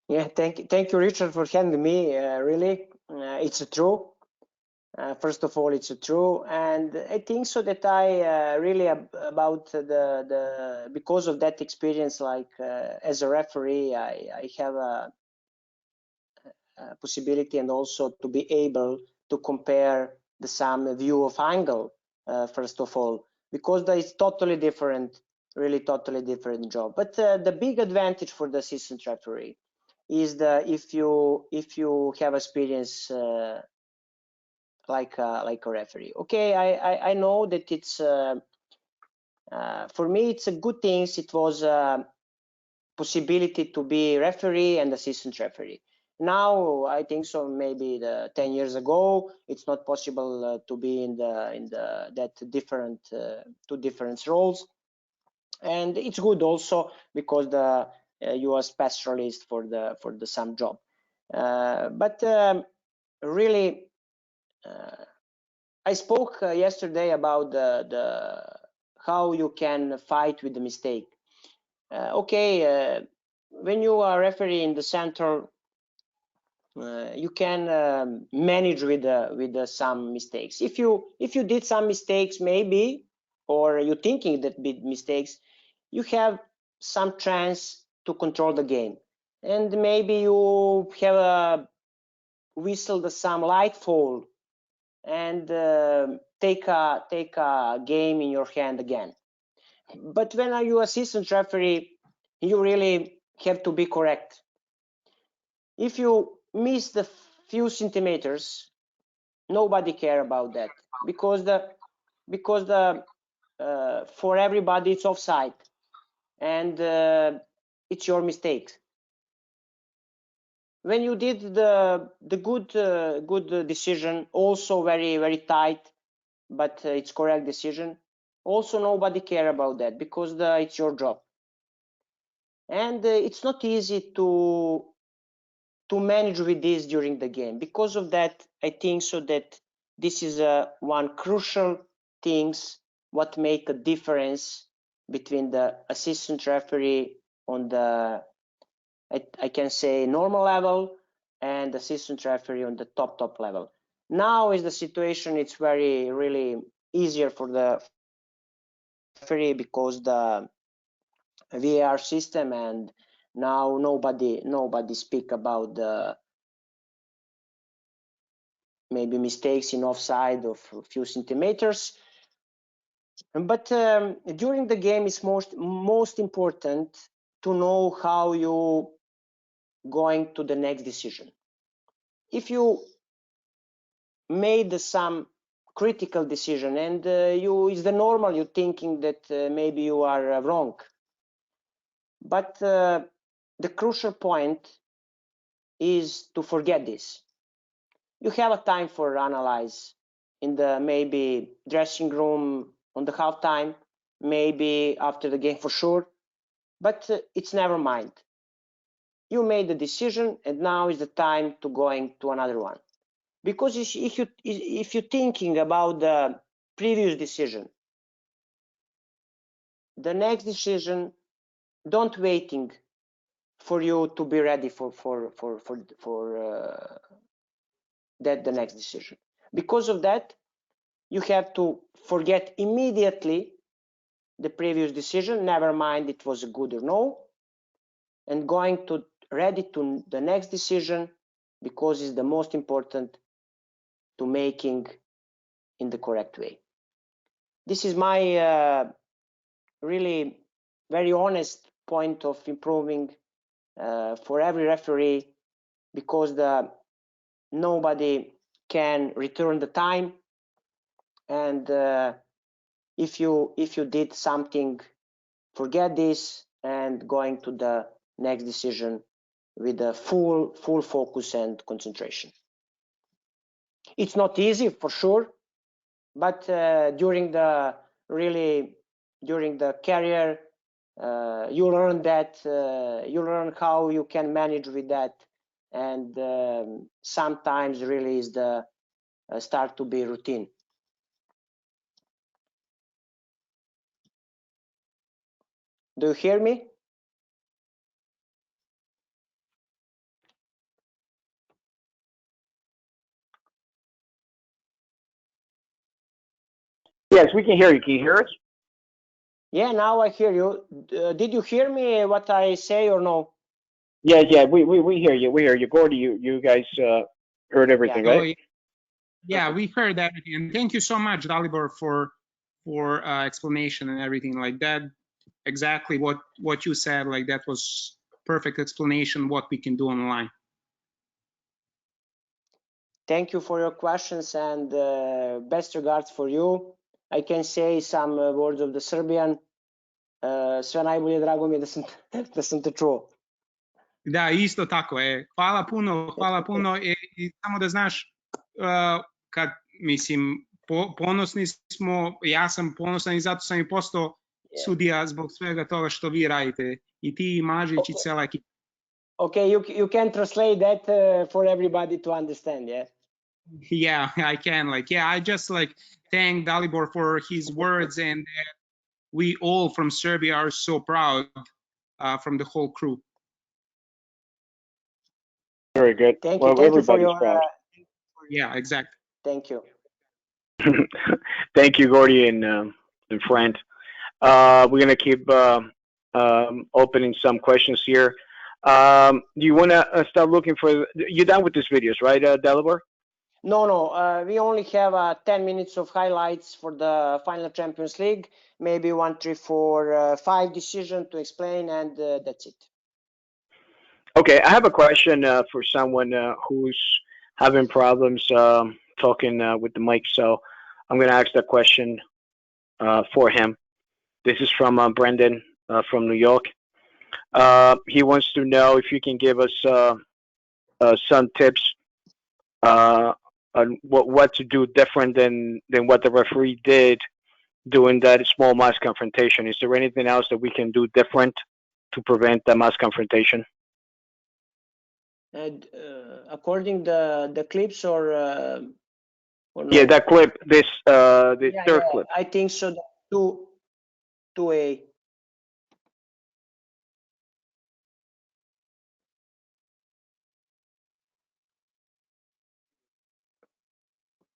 Yeah, thank you, Richard, for having me. Really, it's true. First of all, it's true, and I think so that I really about the because of that experience, like as a referee, I have a possibility and also to be able to compare the some view of angle. First of all, because that is totally different, really totally different job. But the big advantage for the assistant referee is if you have experience. Like a referee. Okay, I know that it's for me it's a good thing. It was a possibility to be referee and assistant referee. Now I think so maybe 10 years ago it's not possible to be in the that different two different roles, and it's good also because you are specialist for the some job. But really. I spoke yesterday about the how you can fight with the mistake. Okay, when you are referee in the center, you can manage with some mistakes. If you did some mistakes, maybe, or you thinking that big mistakes, you have some chance to control the game, and maybe you have a whistled some light fall and take a game in your hand again. But when are you assistant referee, you really have to be correct. If you miss the few centimeters, nobody care about that because for everybody it's offside and it's your mistake. When you did the good decision, also very tight, but it's correct decision, also nobody care about that because it's your job, and it's not easy to manage with this during the game. Because of that, I think so that this is one crucial things what make a difference between the assistant referee on the I can say normal level and assistant referee on the top level. Now is the situation, it's very really easier for the referee because the VAR system, and now nobody speak about the maybe mistakes in offside of a few centimeters. But during the game, it's most important to know how you going to the next decision. If you made some critical decision and it's the normal, you thinking that maybe you are wrong, but the crucial point is to forget this. You have a time for analyze in the maybe dressing room on the halftime, maybe after the game for sure, but it's never mind. You made the decision and now is the time to going to another one. Because if you're thinking about the previous decision, the next decision, don't waiting for you to be ready for that the next decision. Because of that, you have to forget immediately the previous decision, never mind it was good or no, and going to ready to the next decision, because it's the most important to making in the correct way. This is my really very honest point of improving for every referee, because nobody can return the time, and if you did something, forget this and going to the next decision with a full focus and concentration. It's not easy for sure, but during the career, you learn that you learn how you can manage with that, and sometimes really is the start to be routine. Do you hear me? Yes, we can hear you. Can you hear us? Yeah, now I hear you. Did you hear me what I say or no? Yeah, we hear you. We hear you. Gordy, you guys heard everything, Yeah. right? Yeah, we heard everything. And thank you so much, Dalibor, for explanation and everything like that. Exactly what you said, like that was perfect explanation what we can do online. Thank you for your questions, and best regards for you. I can say some words of the Serbian. Sve najbolje, drago mi je da sam te čuo. Da, isto tako je. Hvala puno. I samo da znaš, kad, mislim, ponosni smo, ja sam ponosan i zato sam i postao sudija zbog svega toga što vi radite. I ti, i Mažić, i cela ekipa. Okay, you can translate that for everybody to understand, yeah? Yeah, I can. I just thank Dalibor for his words, and we all from Serbia are so proud from the whole crew. Very good. Thank well, you. Thank everybody's you for your, proud. Yeah, exactly. Thank you. Thank you, Gordy and Fran. We're gonna keep opening some questions here. Do you want to start looking for? You done with these videos, right, Dalibor? No. We only have 10 minutes of highlights for the final Champions League. Maybe 1, 3, 4, 5 decisions to explain, and that's it. Okay, I have a question for someone who's having problems talking with the mic, so I'm going to ask that question for him. This is from Brendan from New York. He wants to know if you can give us some tips on what to do different than what the referee did during that small mass confrontation. Is there anything else that we can do different to prevent the mass confrontation? According the clips or no? Yeah, that clip, this third clip. I think so. 2A.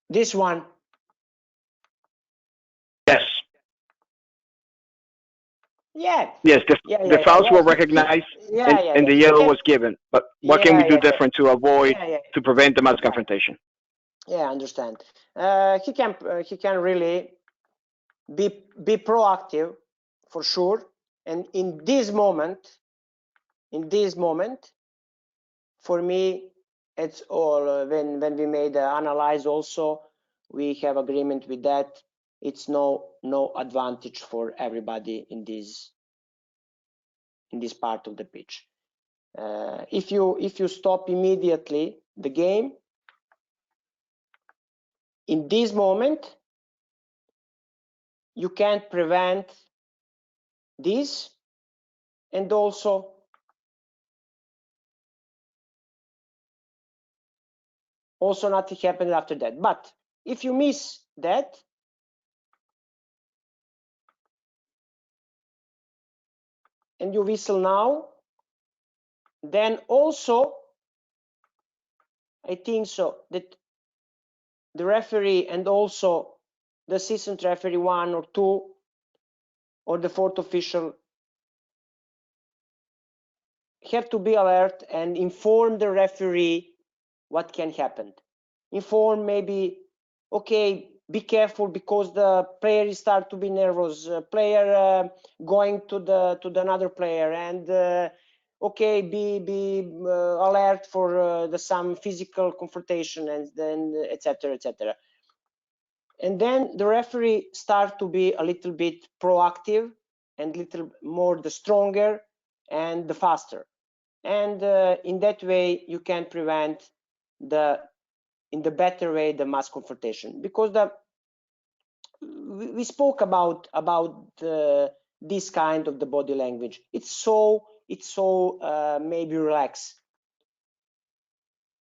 This one. Yes. Yeah. Yes, the fouls were recognized and the yellow was given. But what can we do different to avoid, to prevent the mass confrontation? Yeah, I understand. He can really be proactive for sure. And in this moment, in this moment, for me, it's all when we made the analyze also, we have agreement with that. It's no advantage for everybody in this part of the pitch. If you stop immediately the game in this moment, you can't prevent this, and also nothing happened after that. But if you miss that, and you whistle now, then also I think so that the referee and also the assistant referee 1 or 2 or the fourth official have to be alert and inform the referee what can happen. Inform maybe, okay, be careful because the player start to be nervous, player going to the another player, and okay, be alert for some physical confrontation, and then etc. And then the referee start to be a little bit proactive and little more the stronger and the faster, and in that way you can prevent in the better way the mass confrontation, because we spoke about this kind of the body language. It's so maybe relaxed,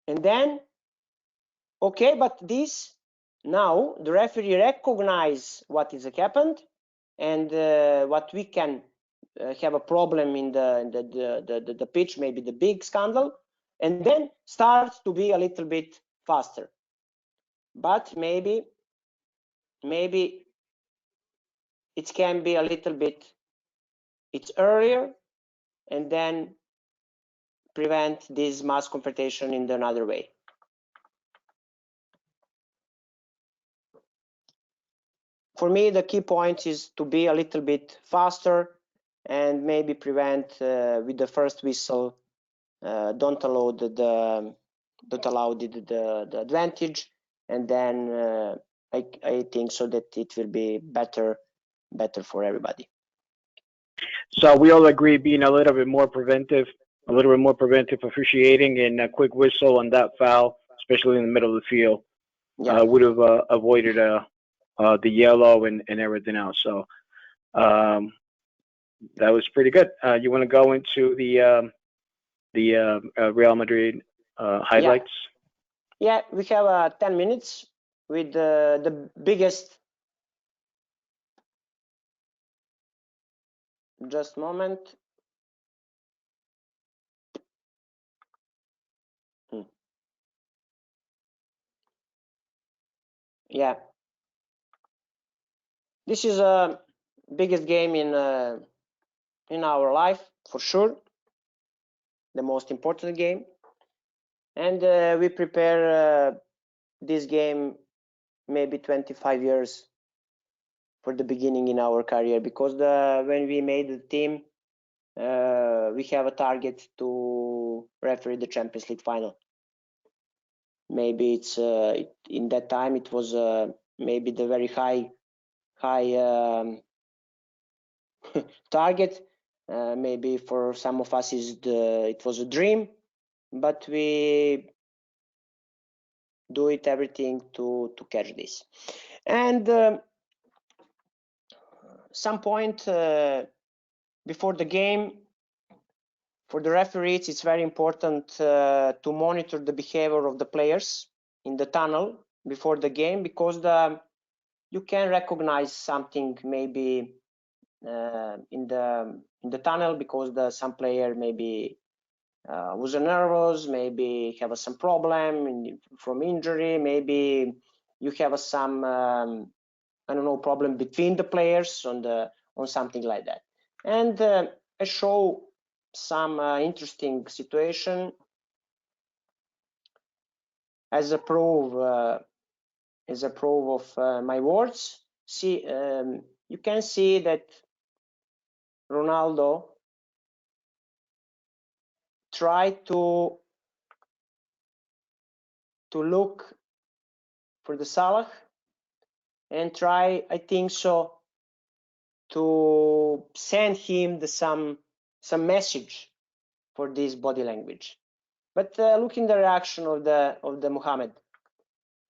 and then okay, but this now the referee recognize what is happened, and what we can have a problem in the pitch, maybe the big scandal, and then starts to be a little bit faster. But maybe it can be a little bit it's earlier, and then prevent this mass confrontation in another way. For me, the key point is to be a little bit faster and maybe prevent with the first whistle, don't allow the advantage, and then I think so that it will be better for everybody. So we all agree being a little bit more preventive officiating, and a quick whistle on that foul, especially in the middle of the field, would have avoided the yellow and everything else. So that was pretty good. You want to go into the Real Madrid highlights? Yeah, we have 10 minutes with the biggest. Just a moment. Yeah, this is a biggest game in our life for sure, the most important game, and we prepare this game maybe 25 years for the beginning in our career, because when we made the team, we have a target to referee the Champions League final. Maybe it's in that time it was maybe the very high target. Maybe for some of us it was a dream, but we do it everything to catch this. And some point before the game, for the referees, it's very important to monitor the behavior of the players in the tunnel before the game, because you can recognize something maybe in the tunnel, because some player maybe was nervous, maybe have some problem from injury, maybe you have some I don't know, problem between the players on something like that. And I show some interesting situation as a proof of my words. See, you can see that Ronaldo try to look for the Salah and try, I think so, to send him some message for this body language. But looking the reaction of the Mohammed,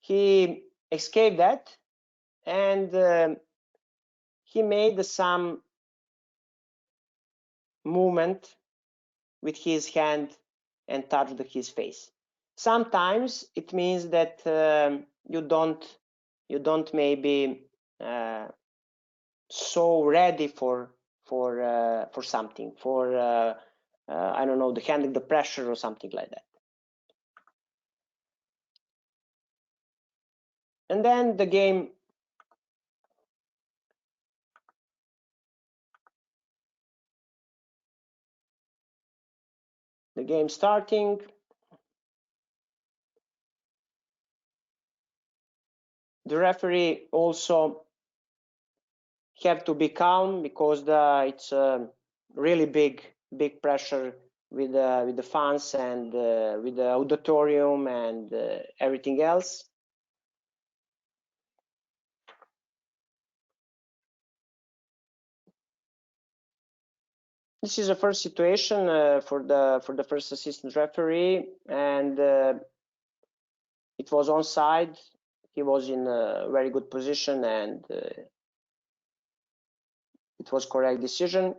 he escaped that, and he made some movement with his hand and touched his face. Sometimes it means that you don't maybe so ready for something, for I don't know, the handling the pressure or something like that. And then the game starting. The referee also have to be calm because it's really big pressure with the fans and with the auditorium and everything else. This is the first situation for the first assistant referee, and it was onside. He was in a very good position, and it was correct decision.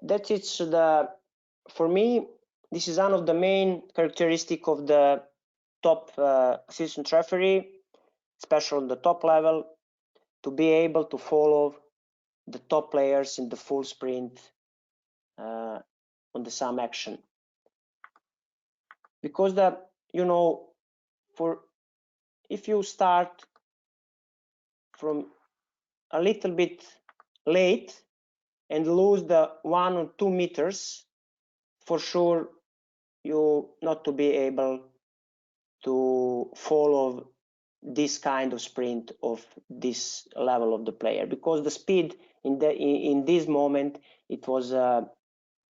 That is for me, this is one of the main characteristics of the top assistant referee, especially on the top level, to be able to follow the top players in the full sprint on the sum action. Because if you start from a little bit late and lose the 1 or 2 meters, for sure you not to be able to follow this kind of sprint of this level of the player, because the speed in this moment it was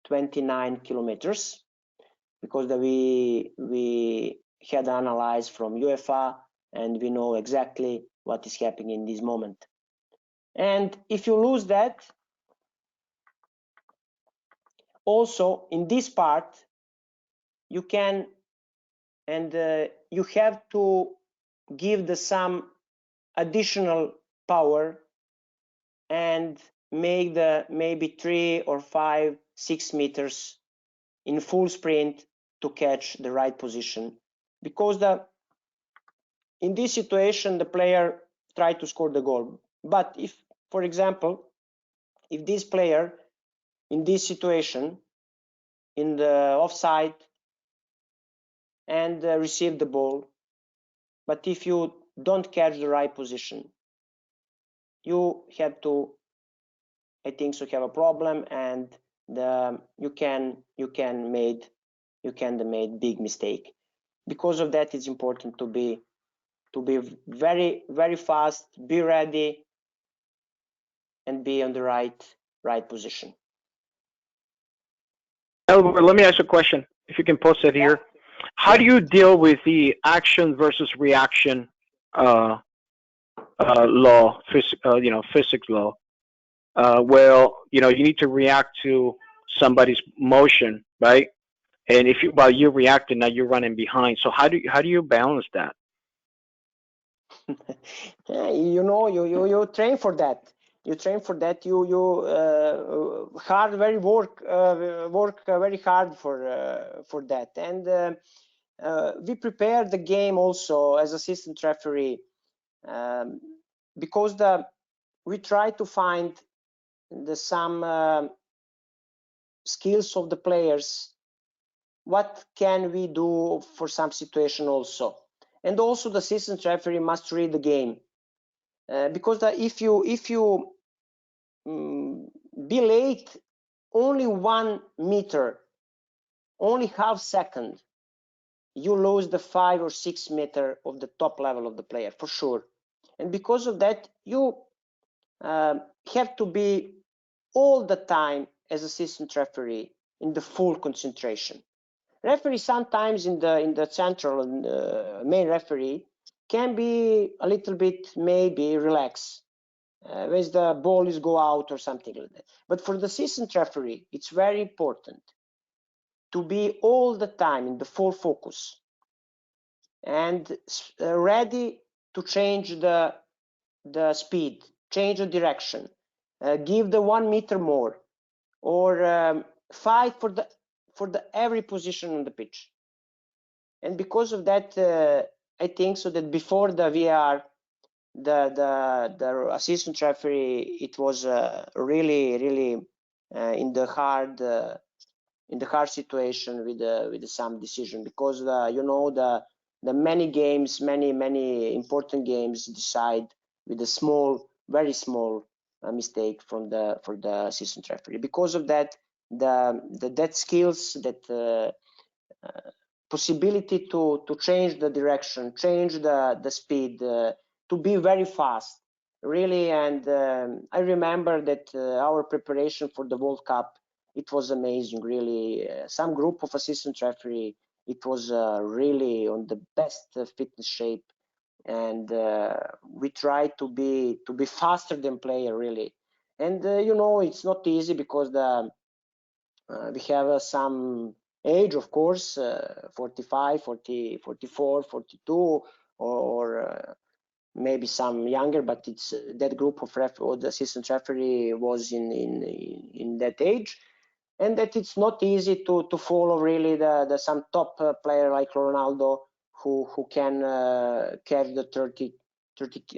29 kilometers, because we had analyzed from UEFA and we know exactly what is happening in this moment. And if you lose that, also in this part you can and you have to give some additional power and make the maybe 3 or 5, 6 meters in full sprint to catch the right position, because in this situation the player tried to score the goal. But if, for example, if this player in this situation in the offside and receive the ball, but if you don't catch the right position, you have to, I think so, have a problem, and you can make big mistake. Because of that, it's important to be very, very fast, be ready, and be on the right position. Dalibor, let me ask a question. If you can post it here. How do you deal with the action versus reaction law, physics law? Well, you need to react to somebody's motion, right? And if while you're reacting, now you're running behind. So how do you balance that? You train for that. You train for that. You work very hard for that. And we prepare the game also as assistant referee, because we try to find some skills of the players. What can we do for some situation also? And also the assistant referee must read the game, because if you be late only 1 meter, only half second, you lose the 5 or 6 meter of the top level of the player for sure. And because of that, you have to be all the time as assistant referee in the full concentration. Referee sometimes in the central main referee can be a little bit maybe relax when the ball is go out or something like that. But for the assistant referee, it's very important to be all the time in the full focus and ready to change the speed, change the direction, give the 1 meter more, or fight for the every position on the pitch. And because of that, I think so that before the VAR, the assistant referee, it was really in the hard situation with some decision, because you know the many games, many important games decide with a small, very small mistake for the assistant referee. Because of that, that skills, that possibility to change the direction, change the speed, to be very fast, really. And I remember that our preparation for the World Cup, it was amazing, really. Some group of assistant referee, it was really on the best fitness shape, and we tried to be faster than player, really. And you know, it's not easy because we have some age, of course, 45, 40, 44, 42, or maybe some younger, but it's that group of or the assistant referee was in that age, and that it's not easy to follow really the some top player like Ronaldo who can carry the 30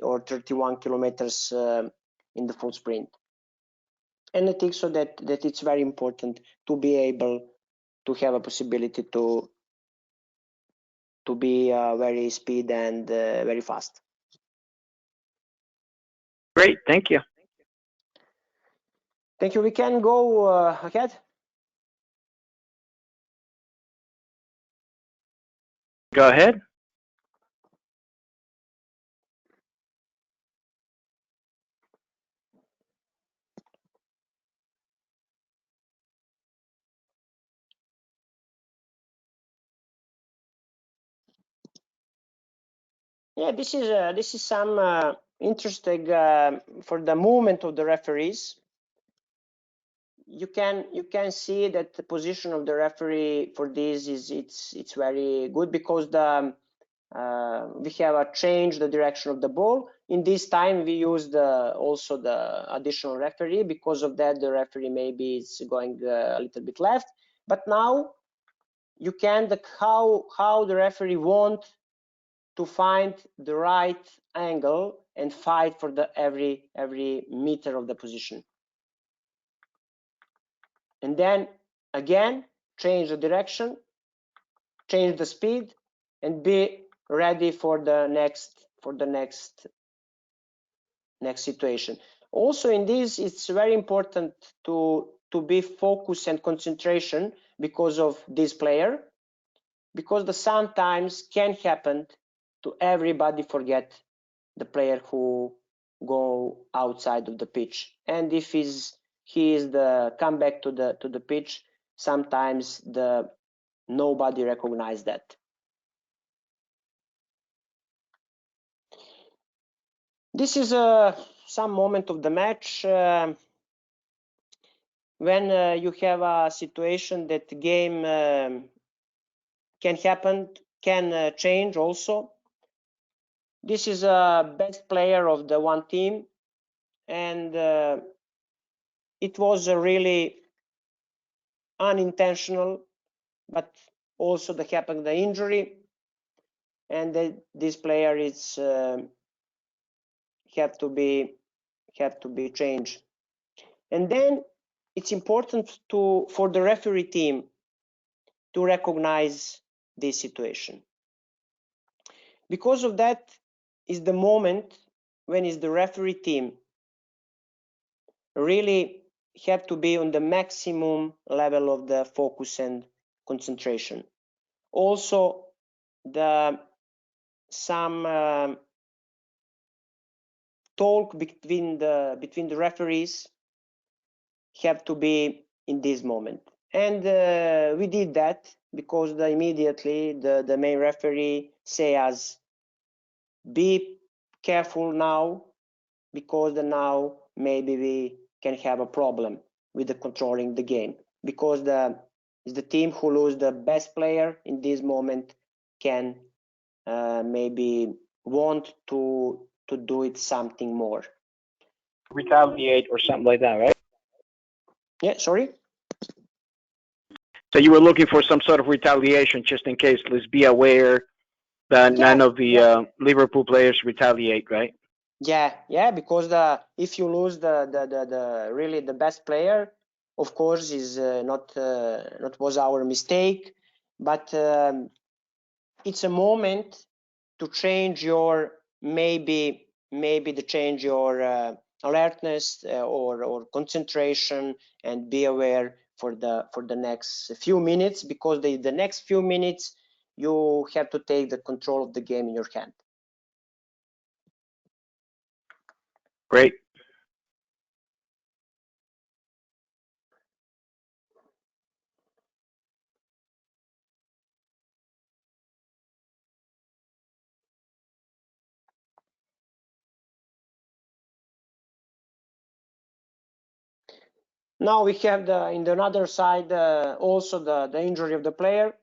or 31 kilometers in the full sprint. And I think so that it's very important to be able to have a possibility to be very speed and very fast. Great, thank you. Thank you. We can go ahead. Go ahead. Yeah, this is some interesting for the movement of the referees. You can see that the position of the referee for this is it's very good, because we have a change the direction of the ball. In this time we used also the additional referee. Because of that, the referee maybe is going a little bit left, but now you can how the referee want to find the right angle and fight for the every meter of the position, and then again change the direction, change the speed, and be ready for the next situation. Also in this, it's very important to be focused and concentration because of this player, because the sometimes can happen to everybody forget the player who go outside of the pitch, and if he is the come back to the pitch, sometimes nobody recognize that. This is some moment of the match when you have a situation that the game can happen, can change also. This is a best player of the one team, and it was a really unintentional, but also happened the injury, and this player is have to be changed. And then it's important for the referee team to recognize this situation. Because of that is the moment when is the referee team really have to be on the maximum level of the focus and concentration. Also, some talk between the referees have to be in this moment, and we did that because immediately the main referee say us, be careful now, because now maybe we can have a problem with the controlling the game, because the team who lose the best player in this moment can maybe want to do it something more. Retaliate or something like that, right? Yeah, sorry? So you were looking for some sort of retaliation just in case. Let's be aware that none of the Liverpool players retaliate, right? Yeah, because if you lose the really the best player, of course is not was our mistake, but it's a moment to change your maybe to change your alertness or concentration, and be aware for the next few minutes, because the next few minutes you have to take the control of the game in your hand. Great. Now we have in the other side also the injury of the player.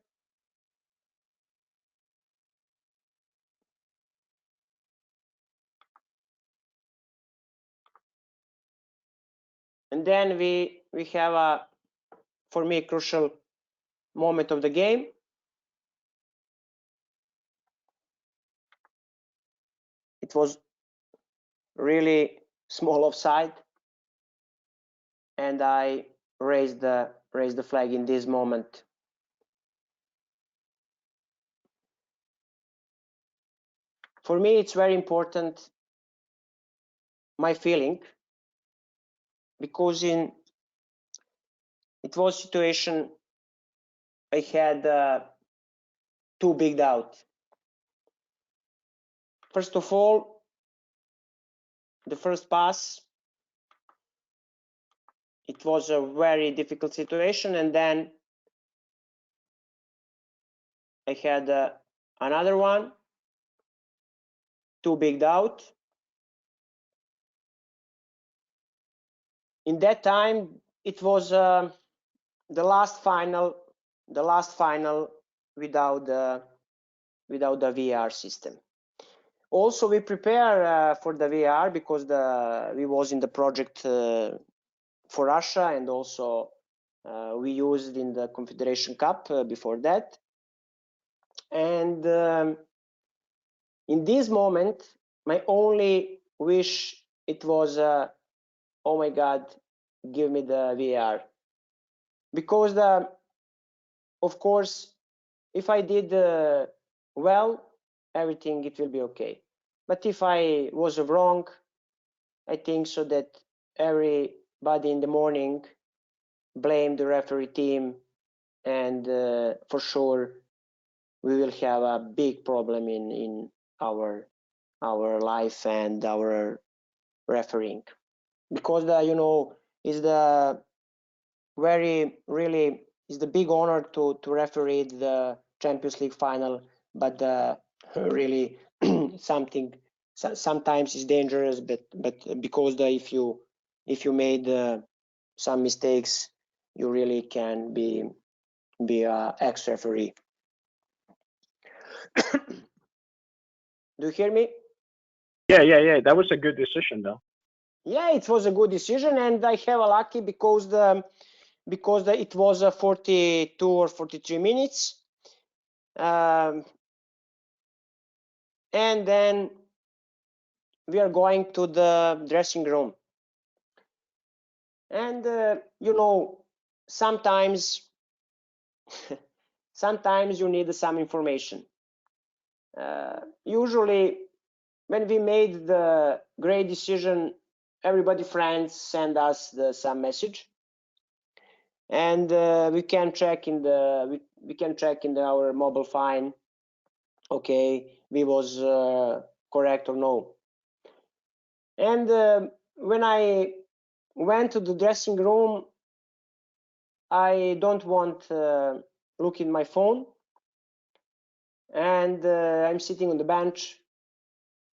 And then we have a, for me, crucial moment of the game. It was really small offside, and I raised the flag in this moment. For me, it's very important, my feeling, because it was situation I had two big doubts. First of all, the first pass, it was a very difficult situation, and then I had another one, two big doubt. In that time, it was the last final without the VR system. Also, we prepare for the VR because we was in the project for Russia, and also we used in the Confederation Cup before that. And in this moment, my only wish, it was oh my God, give me the VR, because of course, if I did well, everything it will be okay. But if I was wrong, I think so that everybody in the morning blame the referee team, and for sure we will have a big problem in our life and our refereeing, because is the very really is the big honor to referee the Champions League final, but really sometimes it's dangerous, but because if you made some mistakes, you really can be a ex-referee. Do you hear me? Yeah. That was a good decision, though. Yeah, it was a good decision, and I have a lucky because it was 42 or 43 minutes, and then we are going to the dressing room, and sometimes you need some information. Usually when we made the great decision everybody friends send us some message, and we can check in the we can check in our mobile phone, okay, we was correct or no. And when I went to the dressing room, I don't want look in my phone, and I'm sitting on the bench,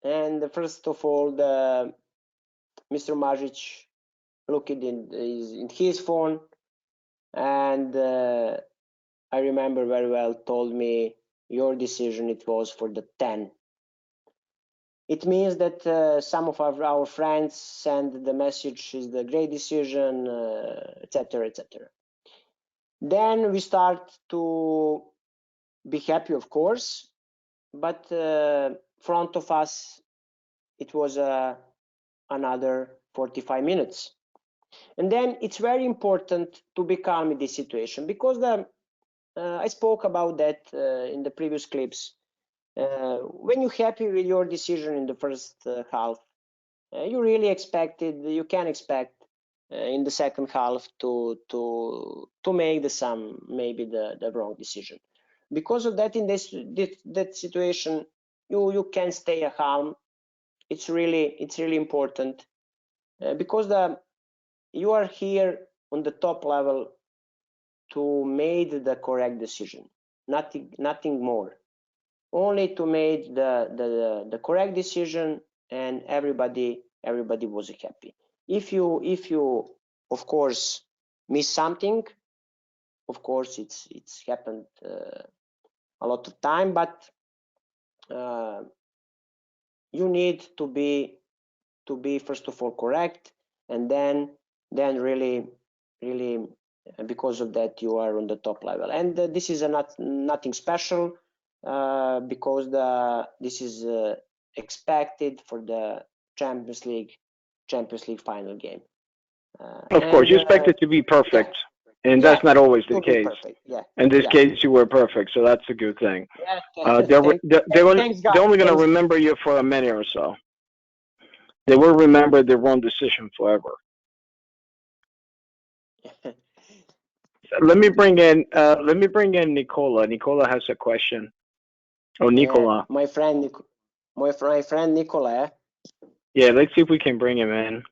and first of all Mr. Majic looked in his phone, and I remember very well, told me, your decision, it was for the 10. It means that some of our friends send the message, is the great decision, etc., etc. Then we start to be happy, of course, but front of us, it was another 45 minutes. And then it's very important to be calm in this situation, because I spoke about that in the previous clips. When you're happy with your decision in the first half, you really expected, you can expect in the second half to make maybe the wrong decision. Because of that, in that situation, you can stay calm. It's really important because you are here on the top level to make the correct decision, nothing more. Only to make the correct decision, and everybody was happy. If you of course miss something, of course it's happened a lot of time, but you need to be first of all correct, and then really because of that you are on the top level. And this is nothing special, because this is expected for the Champions League final game. Of course, you expect it to be perfect, and that's not always the case. Yeah. In this case, you were perfect, so that's a good thing. Yeah. They're only going to remember you for a minute or so. They will remember their wrong decision forever. Let me bring in Nicola. Nicola has a question. Oh, Nicola. My friend Nicola. Yeah, let's see if we can bring him in.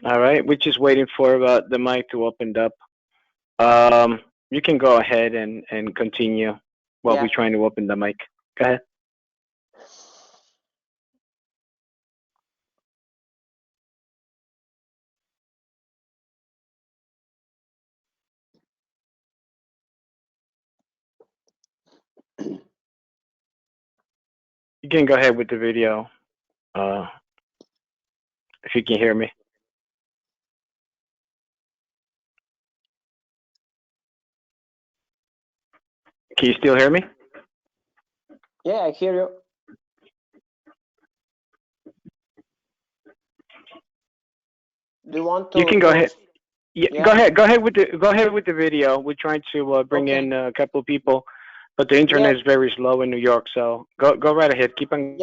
All right, we're just waiting for the mic to open up. You can go ahead and continue while we're trying to open the mic. Go ahead. You can go ahead with the video, if you can hear me. Can you still hear me? Yeah, I hear you. Do you want to? You can go ahead. Yeah, go ahead with the video. We're trying to bring in a couple of people, but the internet is very slow in New York. So go right ahead. Keep on.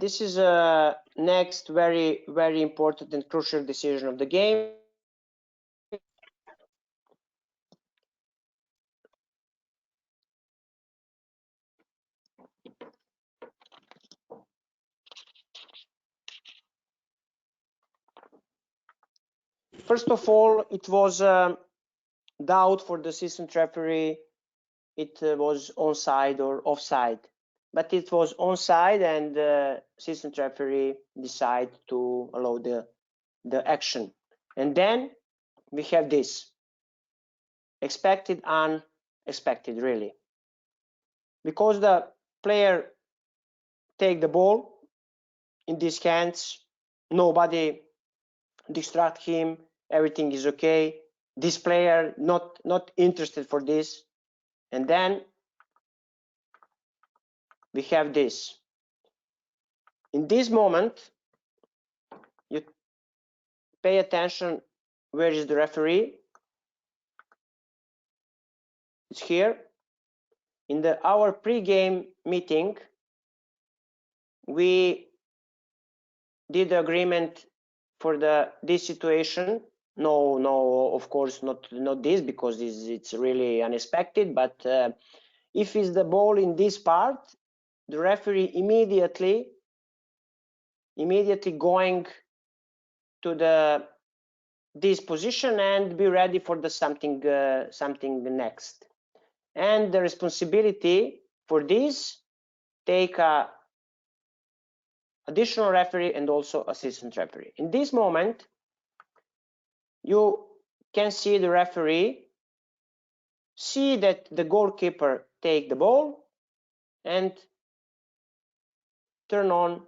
This is next very important and crucial decision of the game. First of all, it was doubt for the assistant referee. It was onside or offside, but it was onside, and the assistant referee decided to allow the action. And then we have this expected, unexpected, really, because the player take the ball in these hands, nobody distract him, everything is okay. This player not interested for this, and then we have this. In this moment, you pay attention Where is the referee? It's here. In our pre-game meeting, we did the agreement for this situation. No, of course not this, because it's really unexpected. But if it's the ball in this part, the referee immediately going to this position and be ready for the something next. And the responsibility for this take a additional referee and also assistant referee. In this moment, you can see the referee see that the goalkeeper take the ball and turn on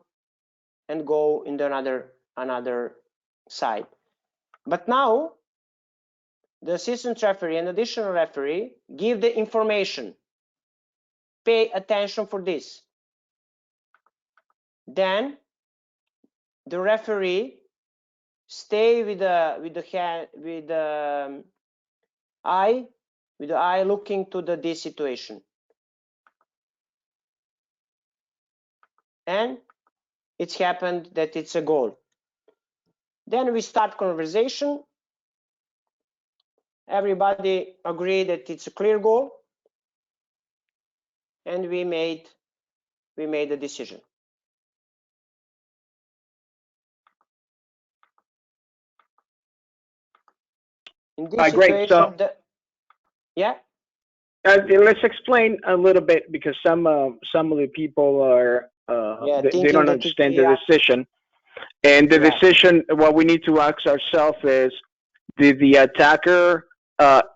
and go in another side. But now the assistant referee and additional referee give the information. Pay attention for this. Then the referee stay with the eye looking to this situation, and it's happened that it's a goal. Then we start conversation. Everybody agree that it's a clear goal, and we made a decision. In this great. So, yeah. Let's explain a little bit, because some of the people are they don't understand the decision. And the decision, what we need to ask ourselves is, did the attacker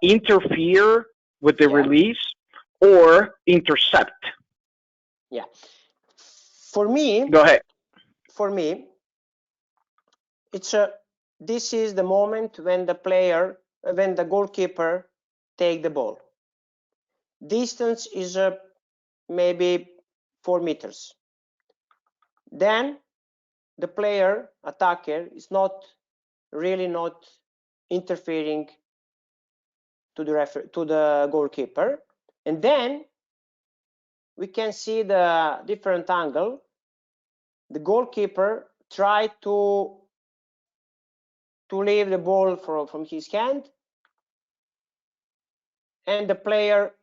interfere with the release or intercept? Yeah. For me, go ahead. For me, this is the moment when the goalkeeper take the ball. Distance is maybe 4 meters. Then the attacker is not interfering to the goalkeeper, and then we can see the different angle. The goalkeeper tried to leave the ball from his hand, and the player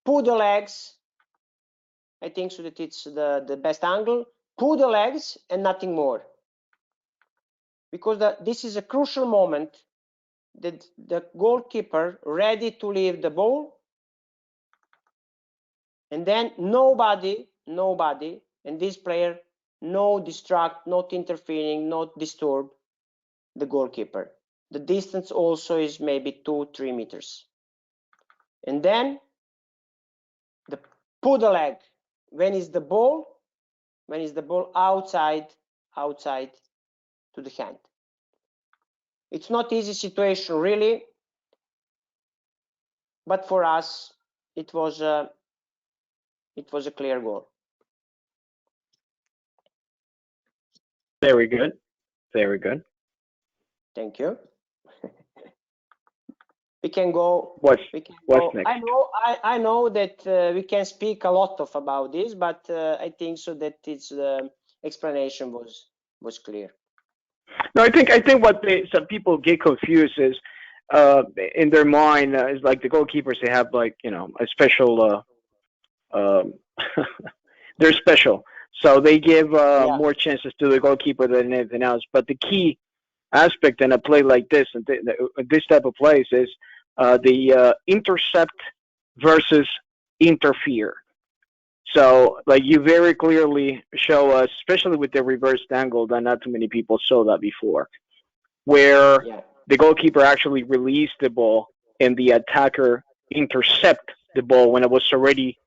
put the legs. I think so that it's the best angle. Put the legs and nothing more, because this is a crucial moment that the goalkeeper ready to leave the ball, and then nobody, and this player no distract, not interfering, not disturb the goalkeeper. The distance also is maybe 2-3 meters, and then put the leg when is the ball outside to the hand. It's not easy situation really, but for us it was a clear goal. Very good. Very good. Thank you. We can go. What's next? I know that we can speak a lot about this, but I think so that the explanation was clear. No, I think what some people get confused is in their mind is like the goalkeepers, they have like, a special they're special, so they give more chances to the goalkeeper than anything else. But the key aspect in a play like this, and this type of plays, is the intercept versus interfere. So, like, you very clearly show us, especially with the reversed angle, that not too many people saw that before, where the goalkeeper actually released the ball and the attacker intercept the ball when it was already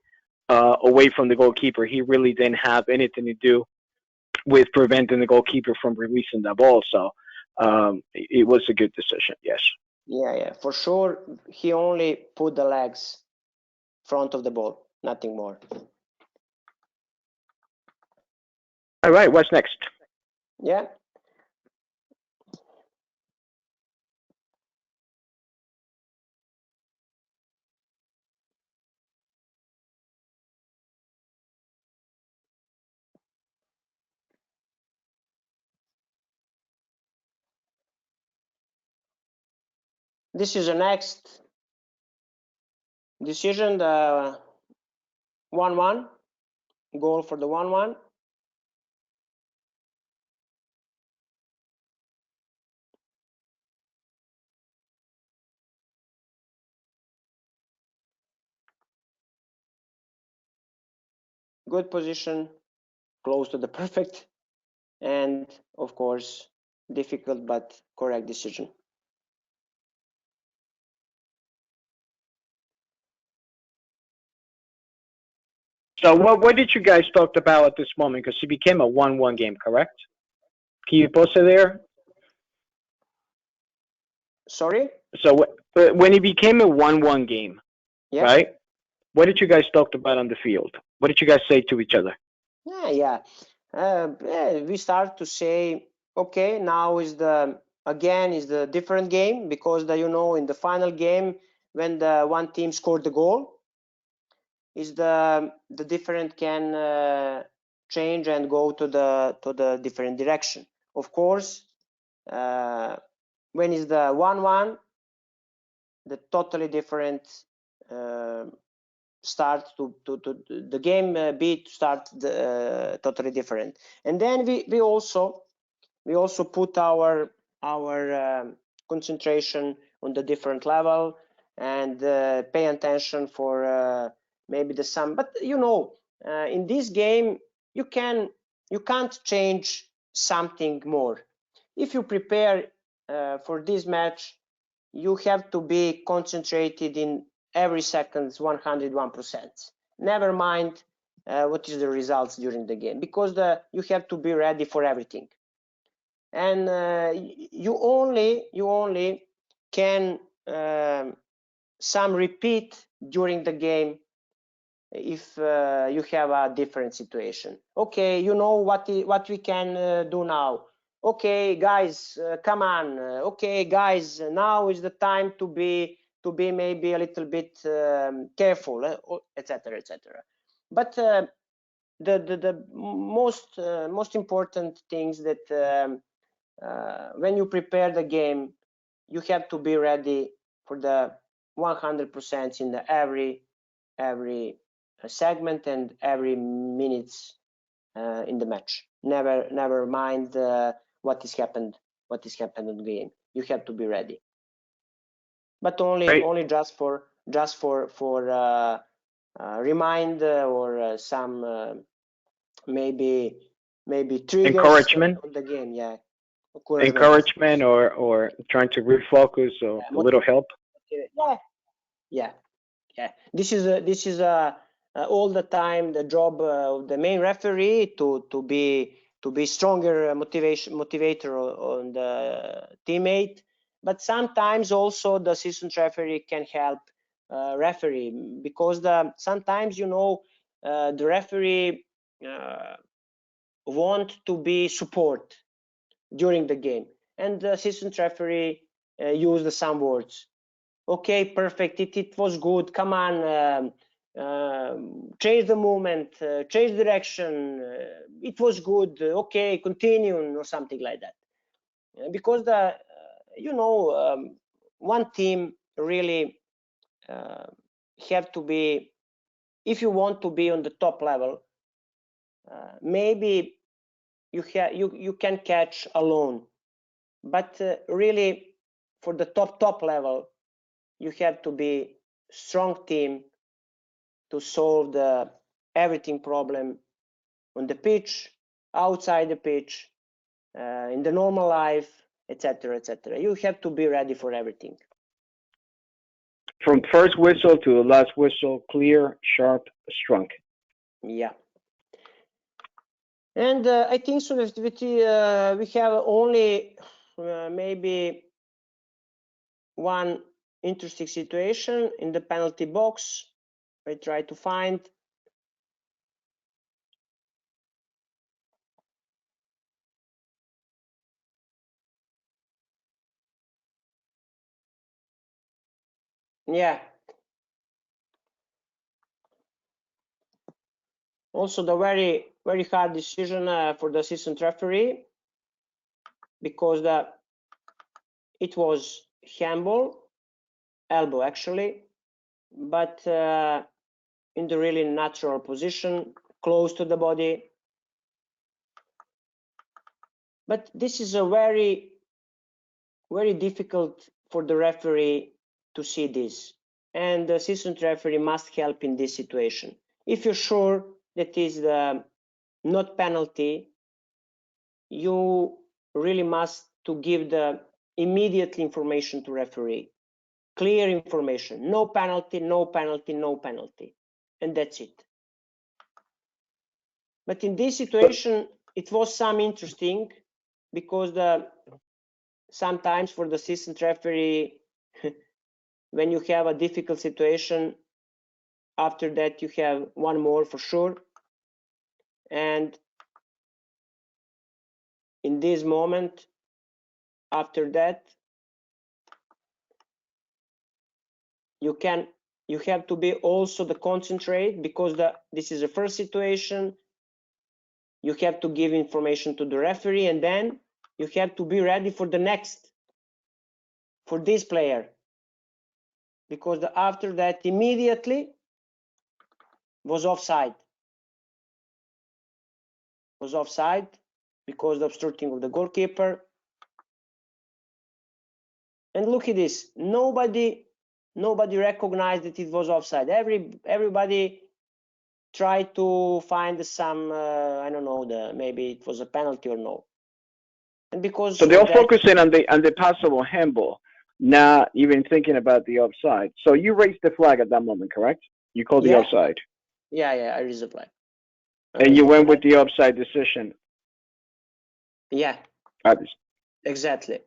away from the goalkeeper. He really didn't have anything to do with preventing the goalkeeper from releasing the ball. So it was a good decision, yes. Yeah, for sure. He only put the legs front of the ball, nothing more. All right, what's next? Yeah. This is the next decision, the 1-1 goal for the 1-1. Good position, close to the perfect, and of course difficult but correct decision. So what did you guys talk about at this moment? Because it became a 1-1 game, correct? Can you post it there? Sorry? So when it became a 1-1 game, Yeah. right? What did you guys talk about on the field? What did you guys say to each other? Yeah. We start to say, okay, now is the different game, because in the final game when the one team scored the goal, is the different can change and go to the different direction. Of course, when is the 1-1, the totally different start to the game beat start totally different. And then we also put our concentration on the different level and pay attention for maybe the sum. But in this game you can't change something more. If you prepare for this match, you have to be concentrated in every second 101%. Never mind what is the results during the game, because you have to be ready for everything. And you only can some repeat during the game if you have a different situation. Okay, you know what we can do now. Okay, guys, come on. Okay, guys, now is the time to be maybe a little bit careful, etc., etc. But the most important things that when you prepare the game, you have to be ready for the 100% in the every segment and every minutes in the match. Never mind what is happened in the game. You have to be ready. But only just for remind or some maybe triggers encouragement on the game. Yeah. Encouragement or trying to refocus or a little help. Yeah. This is all the time the job of the main referee to be stronger motivator on the teammate. But sometimes also the assistant referee can help referee, because sometimes the referee want to be support during the game, and the assistant referee use some words. Okay, perfect, it was good, come on, change the movement, change direction, it was good, okay, continue, or something like that. Because one team really have to be, if you want to be on the top level, maybe you can catch alone, but really for the top level you have to be strong team to solve the everything problem on the pitch, outside the pitch, in the normal life, etc., etc. You have to be ready for everything. From first whistle to the last whistle, clear, sharp, strong. Yeah. And I think so that we have only maybe one interesting situation in the penalty box. I try to find. Yeah. Also the very hard decision for the assistant referee, because it was handball elbow actually, but in the really natural position, close to the body. But this is a very, very difficult for the referee to see this. And the assistant referee must help in this situation. If you're sure that is the not penalty, you really must to give the immediate information to referee. Clear information, no penalty, no penalty, no penalty. And that's it. But in this situation, it was some interesting because sometimes for the assistant referee, when you have a difficult situation, after that you have one more for sure. And in this moment, after that, you have to be also the concentrate because this is the first situation. You have to give information to the referee, and then you have to be ready for the next, for this player, because after that immediately was offside. Was offside because the obstructing of the goalkeeper. And look at this. Nobody recognized that it was offside. Everybody tried to find some I don't know, maybe it was a penalty or no. And because so they'll focus in on the possible handball, not even thinking about the offside. So you raised the flag at that moment, correct? You called the offside. Yeah, I raised the flag. And you went with the offside decision. Yeah. Exactly.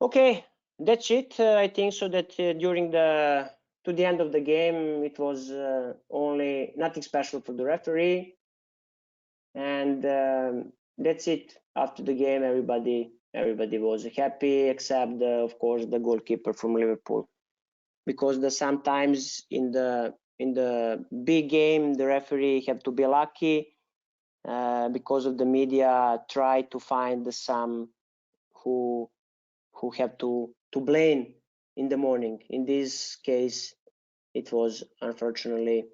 Okay, that's it. I think so that during to the end of the game, it was only nothing special for the referee, and that's it. After the game, everybody was happy except of course the goalkeeper from Liverpool, because sometimes in the big game the referee have to be lucky because of the media try to find some who have to blame in the morning. In this case, it was unfortunately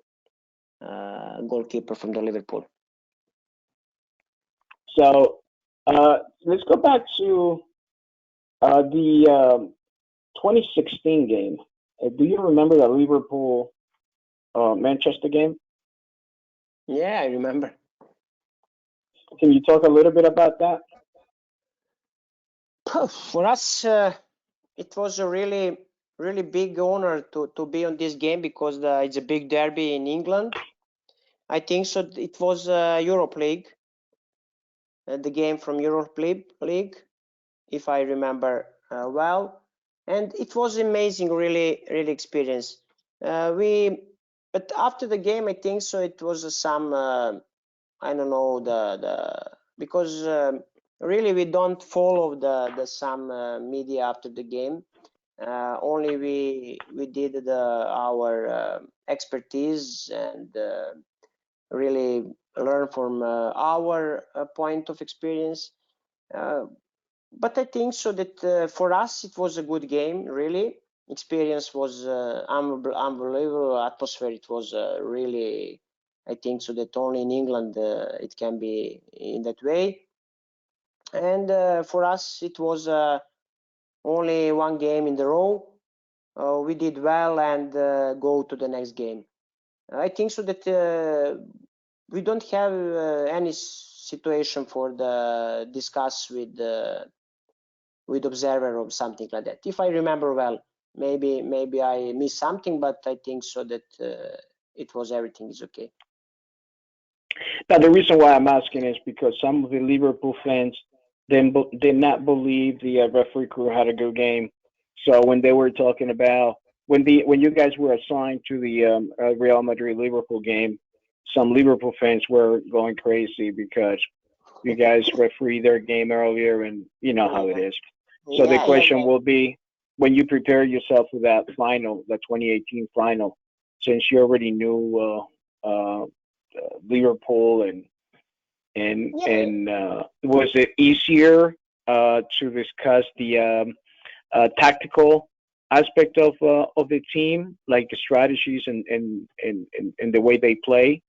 a goalkeeper from the Liverpool. So let's go back to the 2016 game. Do you remember the Liverpool Manchester game? Yeah, I remember. Can you talk a little bit about that? For us, it was a really big honor to be on this game because it's a big derby in England. I think so. It was Europe League, the game from Europe League, if I remember well, and it was amazing, really experience. But after the game, I think so. It was some I don't know because really we don't follow the some media after the game. Only we did our expertise and really learn from our point of experience. But I think so that for us it was a good game. Really, experience was unbelievable. Atmosphere, it was really. I think so that only in England it can be in that way. And for us it was only one game in the row. We did well and go to the next game. I think so that we don't have any situation for the discuss with observer or something like that. If I remember well, maybe I missed something, but I think so that it was everything is okay. Now the reason why I'm asking is because some of the Liverpool fans did not believe the referee crew had a good game. So when they were talking about when you guys were assigned to the Real Madrid Liverpool game, some Liverpool fans were going crazy because you guys referee their game earlier, and you know how it is. So the question will be, when you prepare yourself for that final, the 2018 final, since you already knew Liverpool and was it easier to discuss the tactical aspect of the team, like the strategies and the way they play,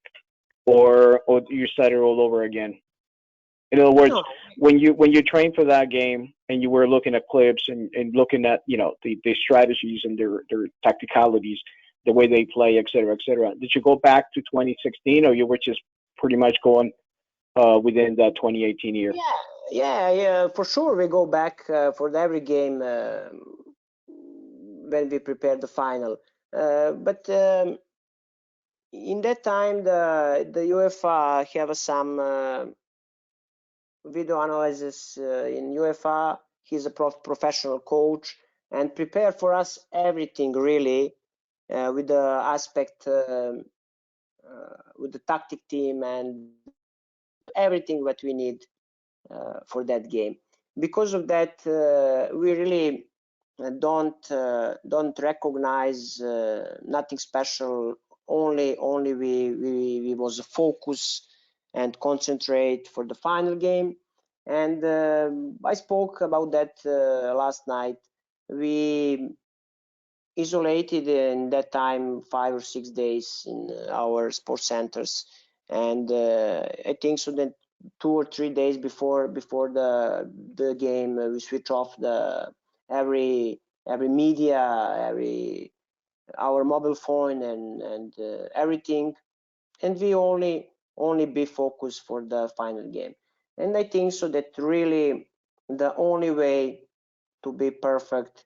or you start it all over again? In other words, No, when you trained for that game and you were looking at clips and looking at the strategies and their tacticalities, the way they play, et cetera, did you go back to 2016, or you were just pretty much going within the 2018 year? yeah, for sure. We go back for every game when we prepare the final. But in that time, the UEFA have some video analysis in UEFA. He's a professional coach and prepare for us everything really with the aspect with the tactic team and everything what we need for that game. Because of that, we really don't recognize nothing special. Only we was focus and concentrate for the final game. And I spoke about that last night. We isolated in that time 5 or 6 days in our sports centers, and I think so that 2 or 3 days before the game we switch off the every media, our mobile phone and everything, and we only be focused for the final game. And I think so that really the only way to be perfect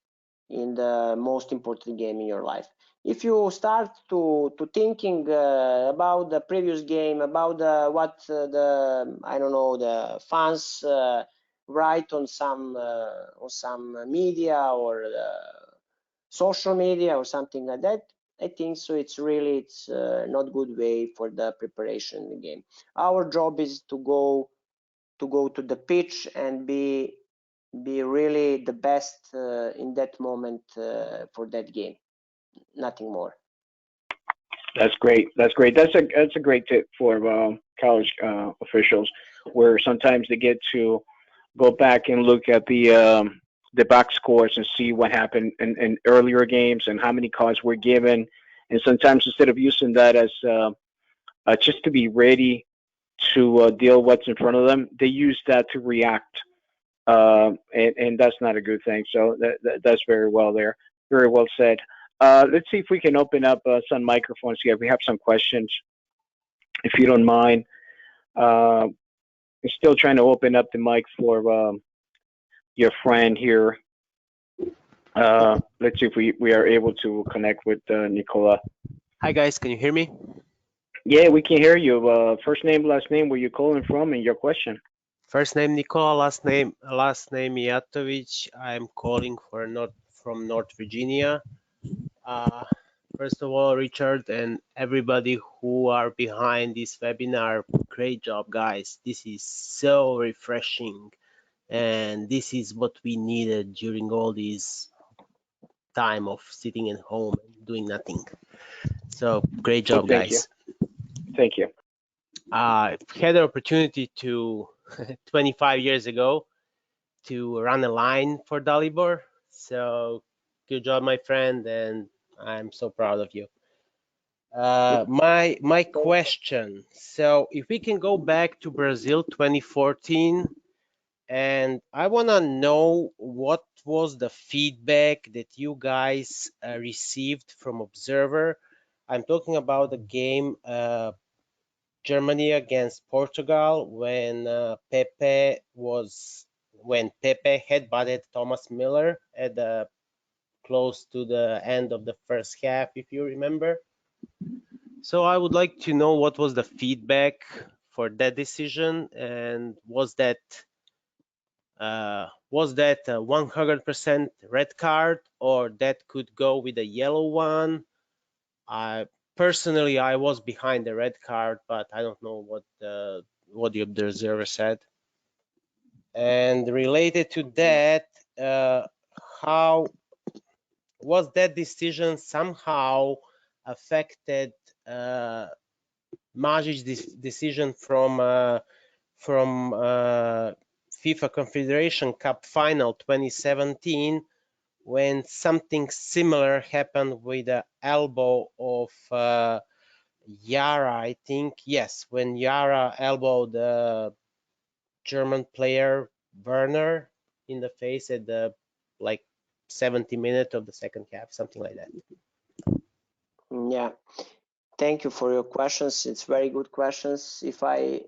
in the most important game in your life. If you start to thinking about the previous game, about what the I don't know the fans write on some media or social media or something like that, I think so it's not good way for the preparation in the game. Our job is to go to the pitch and be really the best in that moment for that game, nothing more. That's great. That's great. That's a great tip for college officials, where sometimes they get to go back and look at the box scores and see what happened in earlier games and how many calls were given. And sometimes instead of using that as just to be ready to deal what's in front of them, they use that to react, and that's not a good thing. So that's very well there, very well said. Let's see if we can open up some microphones here. We have some questions, if you don't mind. I'm still trying to open up the mic for your friend here. Let's see if we are able to connect with Nicola. Hi guys, can you hear me? Yeah, we can hear you. First name, last name, where you calling from, and your question. First name Nicola, last name Djurdjevic. I'm calling from North Virginia. First of all, Richard and everybody who are behind this webinar, great job, guys. This is so refreshing, and this is what we needed during all this time of sitting at home and doing nothing. So great job, guys. Thank you. I had the opportunity to 25 years ago to run a line for Dalibor. So good job, my friend, and I'm so proud of you. My question. So if we can go back to Brazil 2014, and I want to know what was the feedback that you guys received from observer. I'm talking about the game Germany against Portugal when Pepe headbutted Thomas Müller at the close to the end of the first half, if you remember. So I would like to know what was the feedback for that decision, and was that 100% red card, or that could go with a yellow one? Personally, I was behind the red card, but I don't know what the observer said. And related to that, how was that decision somehow affected Magic's decision from FIFA Confederation Cup final 2017, when something similar happened with the elbow of Yara, I think. Yes, when Yara elbowed the German player Werner in the face at the like 70 minutes of the second half, something like that. Yeah, thank you for your questions. It's very good questions. If I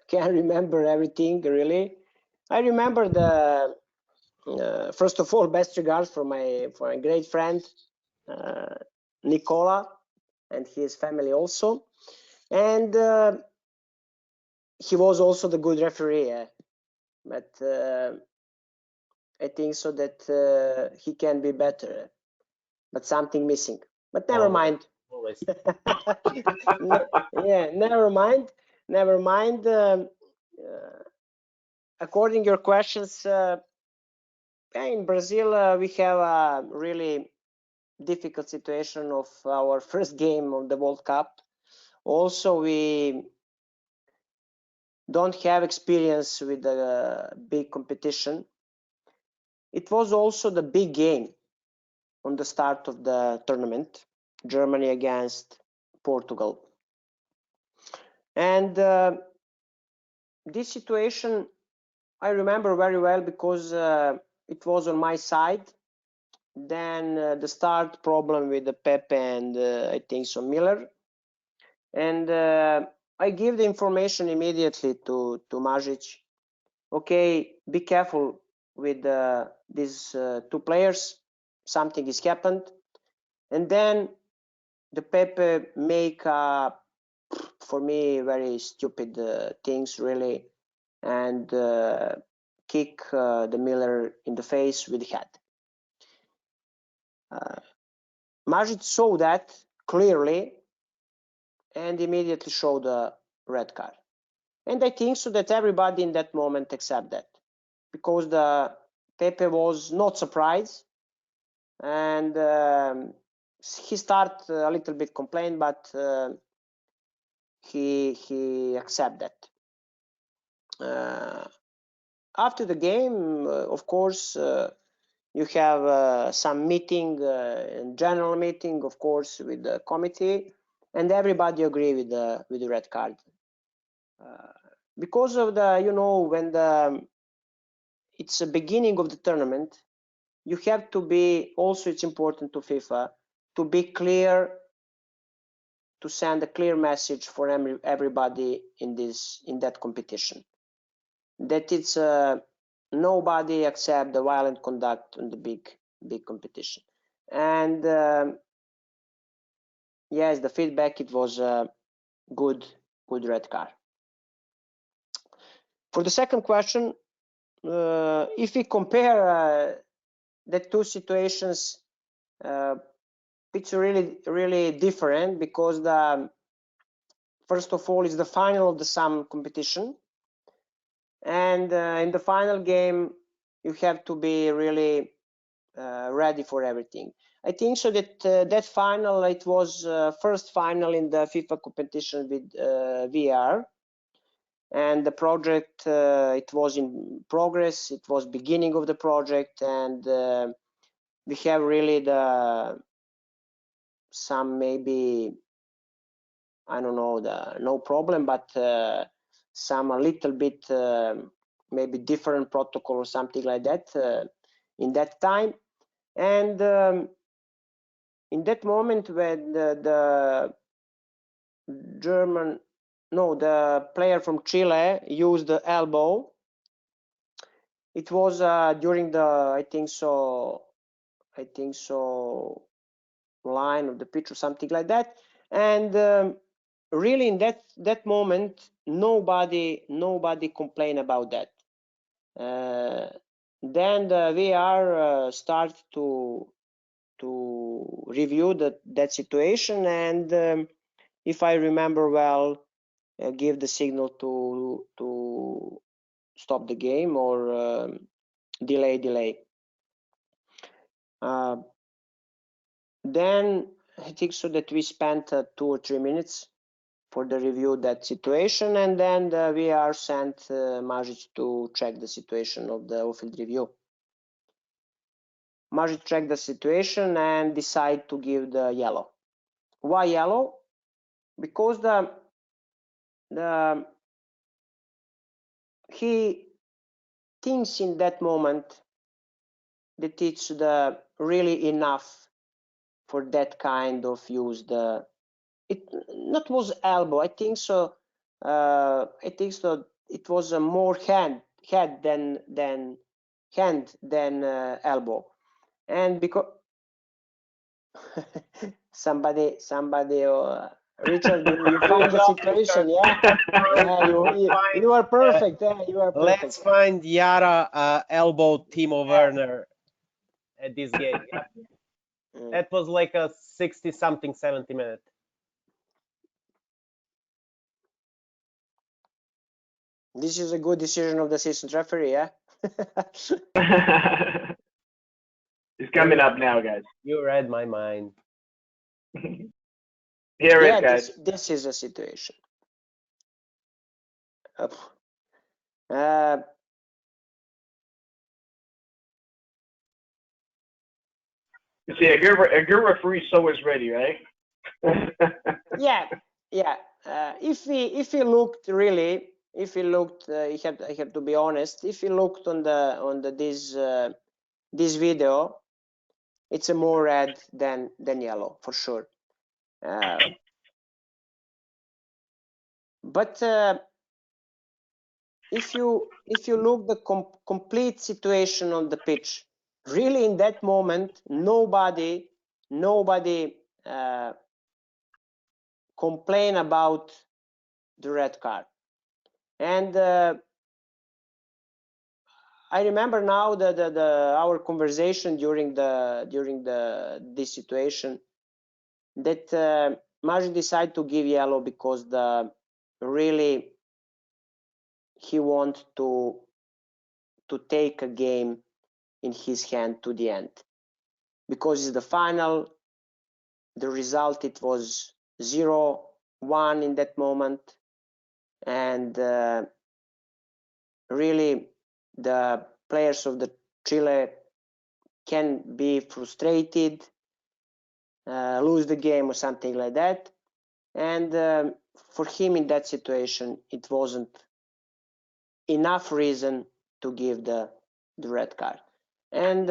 can remember everything, really, I remember the first of all, best regards for my great friend Nicola and his family also, and he was also the good referee. But I think so that he can be better, but something missing. But never mind. Always. Yeah, never mind. Never mind. According your questions, in Brazil we have a really difficult situation of our first game of the World Cup. Also, we don't have experience with the big competition. It was also the big game on the start of the tournament, Germany against Portugal. And this situation I remember very well because it was on my side. Then the start problem with the Pepe and I think so Miller. And I give the information immediately to Mažić. Okay, be careful with these two players. Something has happened. And then the Pepe make for me very stupid things really, and kick the Miller in the face with the head. Mažić saw that clearly and immediately showed a red card. And I think so that everybody in that moment accept that, because the Pepe was not surprised, and he start a little bit complain, but he accept that. After the game, of course, you have some meeting, general meeting, of course, with the committee, and everybody agree with the red card. Because of the, when it's the beginning of the tournament, you have to be, also it's important to FIFA to be clear, to send a clear message for everybody in that competition, that it's nobody accept the violent conduct in the big competition. And yes, the feedback, it was a good red card. For the second question, if we compare the two situations, it's really different, because the first of all is the final of the sum competition, and in the final game you have to be really ready for everything. I think so that that final, it was first final in the FIFA competition with VR, and the project, it was in progress, it was beginning of the project, and we have really some, maybe, I don't know, no problem, but some a little bit maybe different protocol or something like that in that time. And in that moment when the player from Chile used the elbow, it was during the, I think so line of the pitch or something like that. And really in that moment, nobody complained about that. Then the VR start to review that situation, and if I remember well, give the signal to stop the game or delay. Then I think so that we spent 2 or 3 minutes for the review that situation, and then the VR sent Majic to check the situation of the off-field review. Majic checked the situation and decided to give the yellow. Why yellow? Because he thinks in that moment that it's the really enough for that kind of use. It not was elbow. I think so. It was a more hand than elbow, and because somebody Richard, you found the situation, yeah? Yeah, you are perfect. Yeah, you are perfect. Let's find Yara elbow Timo Werner at this game. Yeah. That was like a 60-something, 70 minute. This is a good decision of the assistant referee, yeah? It's coming up now, guys. You read my mind. Here it, guys. This is a situation. You see, a good referee is always ready, right? yeah. If he looked really, I have to be honest. If he looked on this video, it's a more red than yellow for sure. But if you look the complete situation on the pitch, really in that moment, nobody complain about the red card. And I remember now our conversation during this situation that Majic decided to give yellow because really he want to take a game in his hand to the end, because it's the final. The result, it was 0-1 in that moment, and really the players of the Chile can be frustrated, lose the game or something like that. And for him in that situation, it wasn't enough reason to give the red card. And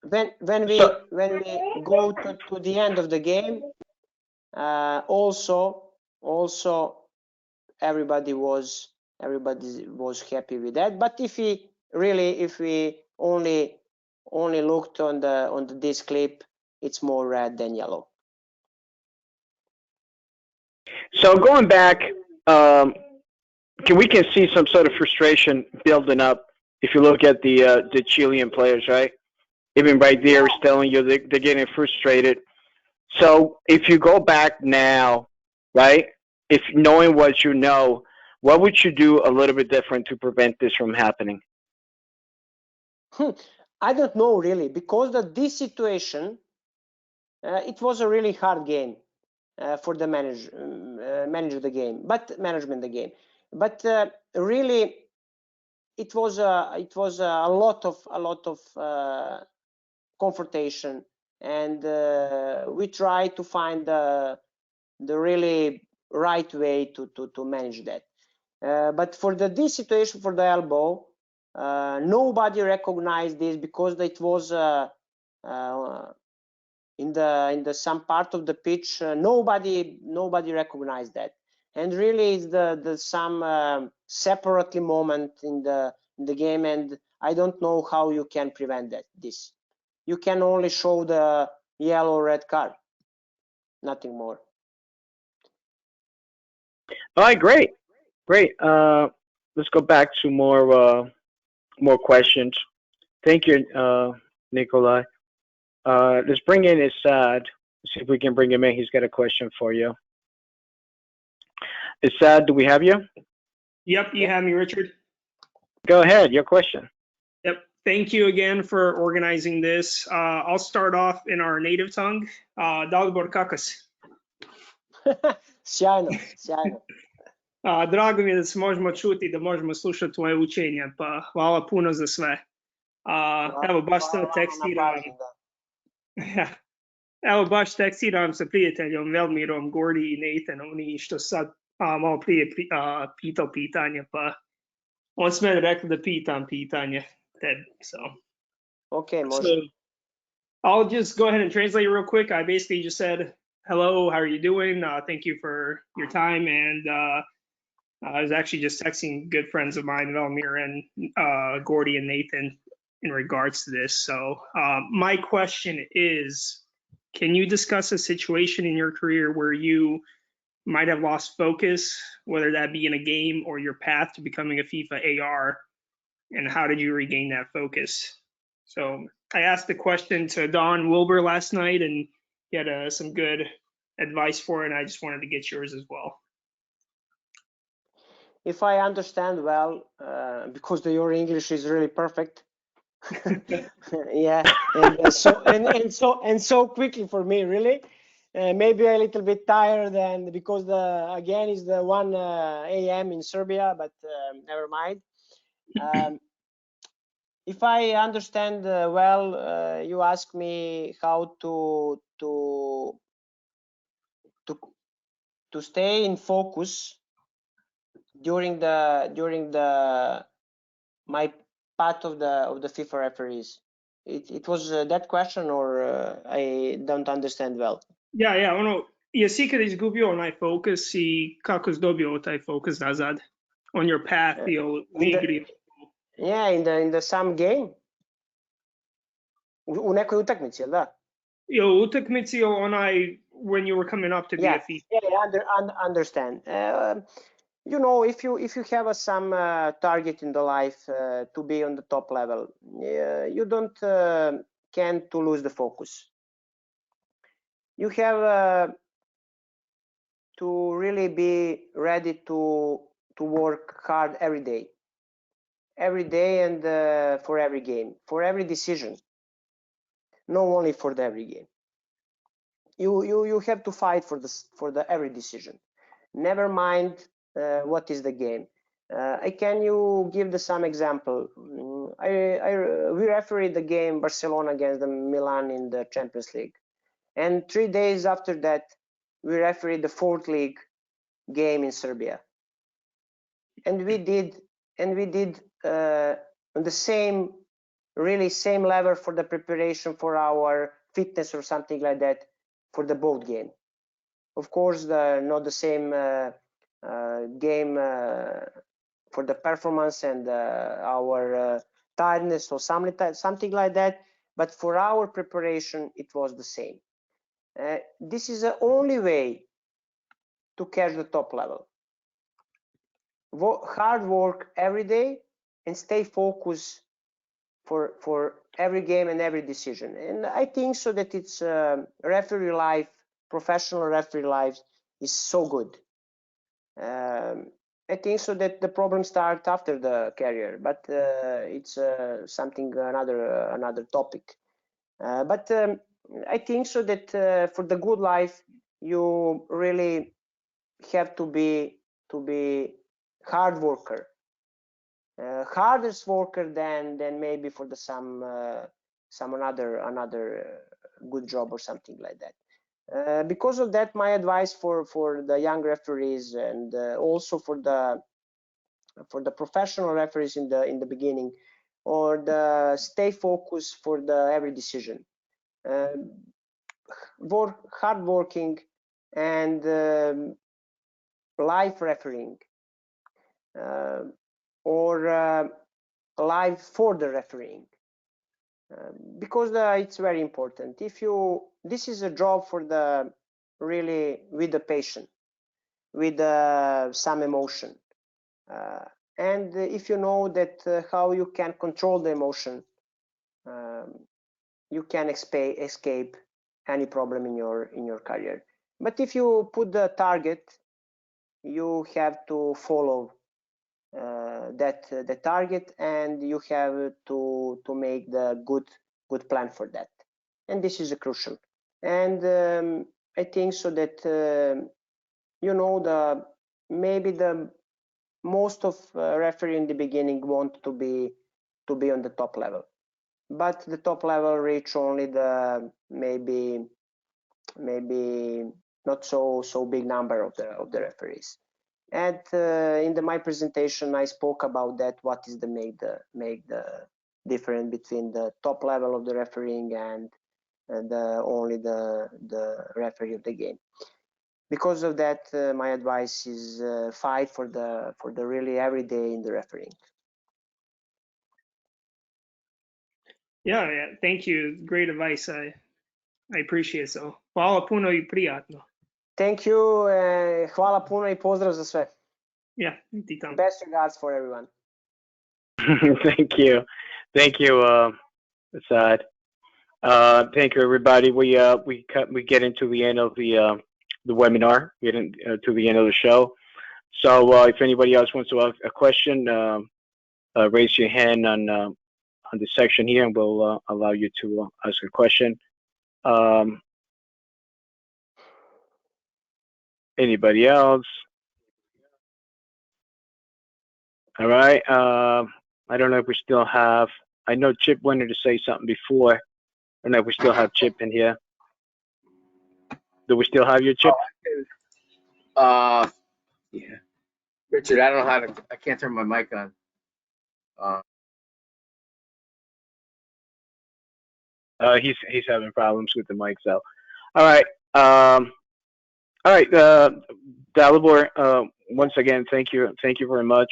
when we go to the end of the game, also everybody was happy with that. But if we only looked on this clip, it's more red than yellow. So going back, we can see some sort of frustration building up if you look at the Chilean players, right? Even right there is telling you they're getting frustrated. So if you go back now, right, if knowing what you know, what would you do a little bit different to prevent this from happening? I don't know really, because this situation, it was a really hard game for the management the game. But really, it was a lot of confrontation, and we tried to find the really right way to manage that. But for this situation, for the elbow, nobody recognized this, because it was in the some part of the pitch, nobody recognized that. And really, it's the some separately moment in the game, and I don't know how you can prevent this. You can only show the yellow red card, nothing more. All right, great. Let's go back to more questions. Thank you, Nikolai. Let's bring in Isad. See if we can bring him in. He's got a question for you. Isad, do we have you? Yep, you have me, Richard. Go ahead, your question. Yep, thank you again for organizing this. I'll start off in our native tongue. Dalibor Kakas. Sjajno, sjajno. Drago mi je da se možemo čuti, da možemo slušati tvoje učenja, pa hvala puno za sve. Evo, baš sad tekstiram. Evo, baš tekstiram sa prijateljom Velmirom, Gordy i Nathan, oni što sad malo prije pitao pitanje, pa on su meni rekli da pitam pitanje tebi, so. Okay, može. So, I'll just go ahead and translate real quick. I basically just said, hello, how are you doing? Thank you for your time. And I was actually just texting good friends of mine, Velmir and Gordy and Nathan, in regards to this. So my question is, can you discuss a situation in your career where you might have lost focus, whether that be in a game or your path to becoming a FIFA AR, and how did you regain that focus? So I asked the question to Don Wilbur last night, and he had some good advice for it, and I just wanted to get yours as well. If I understand well, because your English is really perfect, yeah, and so quickly for me, really. Maybe a little bit tired, and because again is the 1 a.m. in Serbia, but never mind. If I understand well, you ask me how to stay in focus during my path of the FIFA referees. It was that question, or I don't understand well. Yeah, ono, jesi ikad izgubio onaj focus I kako si dobio taj focus nazad on your path u igri? Yeah, in the some game. U nekoj utakmici, jel da? I u utakmici onaj when you were coming up to be a FIFA. Yeah, understand. You know, if you have some target in the life to be on the top level, you don't can to lose the focus. You have to really be ready to work hard every day, and for every game, for every decision, not only for every game. You have to fight for the every decision. Never mind what is the game. Can you give some example? We refereed the game Barcelona against the Milan in the Champions League, and 3 days after that, we refereed the 4th league game in Serbia, and we did on the same level for the preparation for our fitness or something like that for the both game. Of course, not the same game for the performance and our tiredness or something like that, but for our preparation it was the same. This is the only way to catch the top level. Hard work every day and stay focused for every game and every decision. And I think so that it's referee life, professional referee life is so good. I think so that the problem starts after the career, but it's something another topic. But I think so that for the good life, you really have to be hard worker, hardest worker than maybe for the some another good job or something like that. Because of that, my advice for the young referees and also for the professional referees in the beginning, or the stay focused for the every decision, hard working and live refereeing, or live for the refereeing, because it's very important. This is a job for the really with the patient, with some emotion, and if you know that how you can control the emotion, you can escape any problem in your career. But if you put the target, you have to follow the target, and you have to make the good plan for that, and this is crucial. And I think so that you know, maybe the most of referee in the beginning want to be on the top level, but the top level reach only the maybe not so big number of the referees. And in my presentation, I spoke about that. What is the make the difference between the top level of the refereeing and only the referee of the game. Because of that, my advice is fight for the really every day in the refereeing. Yeah, thank you. Great advice. I appreciate it. So, hvala puno I prijatno. Thank you. Hvala puno I pozdrav za sve. Yeah, ti tamo. Best regards for everyone. Thank you, Asad. Thank you, everybody. We get into the end of the webinar. We get into the end of the show. So if anybody else wants to ask a question, raise your hand on the section here, and we'll allow you to ask a question. Anybody else? All right. I don't know if we still have. I know Chip wanted to say something before. I don't know if we still have Chip in here. Do we still have your Chip? Yeah. Richard, I don't know how to. I can't turn my mic on. He's having problems with the mic, so. All right. Dalibor, once again, thank you very much.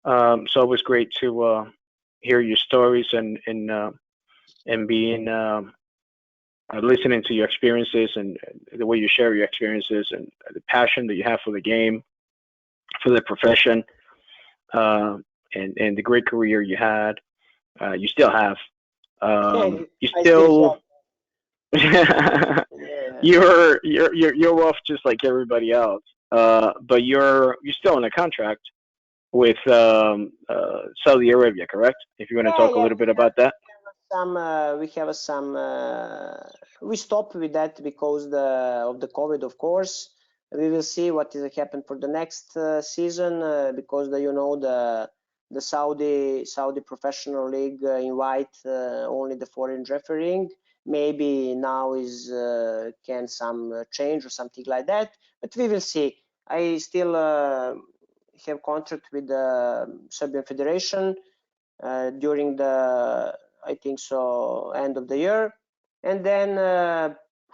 It's always great to hear your stories and being listening to your experiences and the way you share your experiences and the passion that you have for the game, for the profession, and the great career you had, you still have. You still. You're off just like everybody else, but you're still in a contract with Saudi Arabia, correct? If you want to talk a little bit about that. We stopped with that because of the COVID, of course. We will see what is happen for the next season because the Saudi professional league invite only the foreign refereeing. Maybe now is can some change or something like that, but we will see. I still have contract with the Serbian Federation during the, I think so, end of the year, and then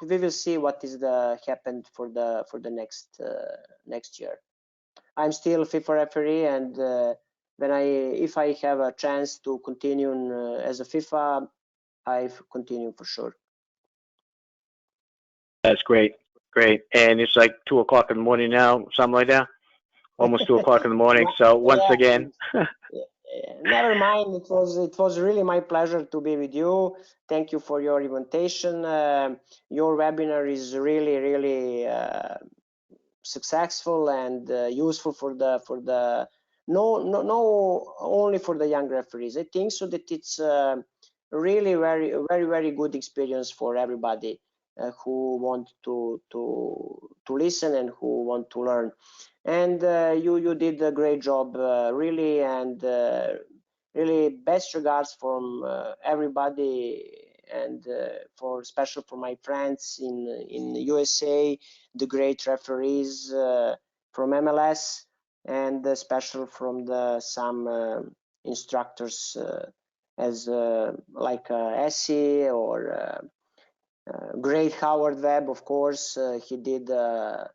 we will see what is happened for the next year. I'm still FIFA referee, and if I have a chance to continue as a FIFA, I continue for sure. That's great. And it's like 2 o'clock in the morning now, something like that. Almost 2 o'clock in the morning. So once again. Never mind. It was really my pleasure to be with you. Thank you for your invitation. Your webinar is really successful and useful for the no only for the young referees. I think so that it's really very good experience for everybody who want to listen and who want to learn. And you did a great job, really, and really best regards from everybody, and especially for my friends in the USA, the great referees from MLS, and special from some instructors as like Essie or great Howard Webb, of course. He did a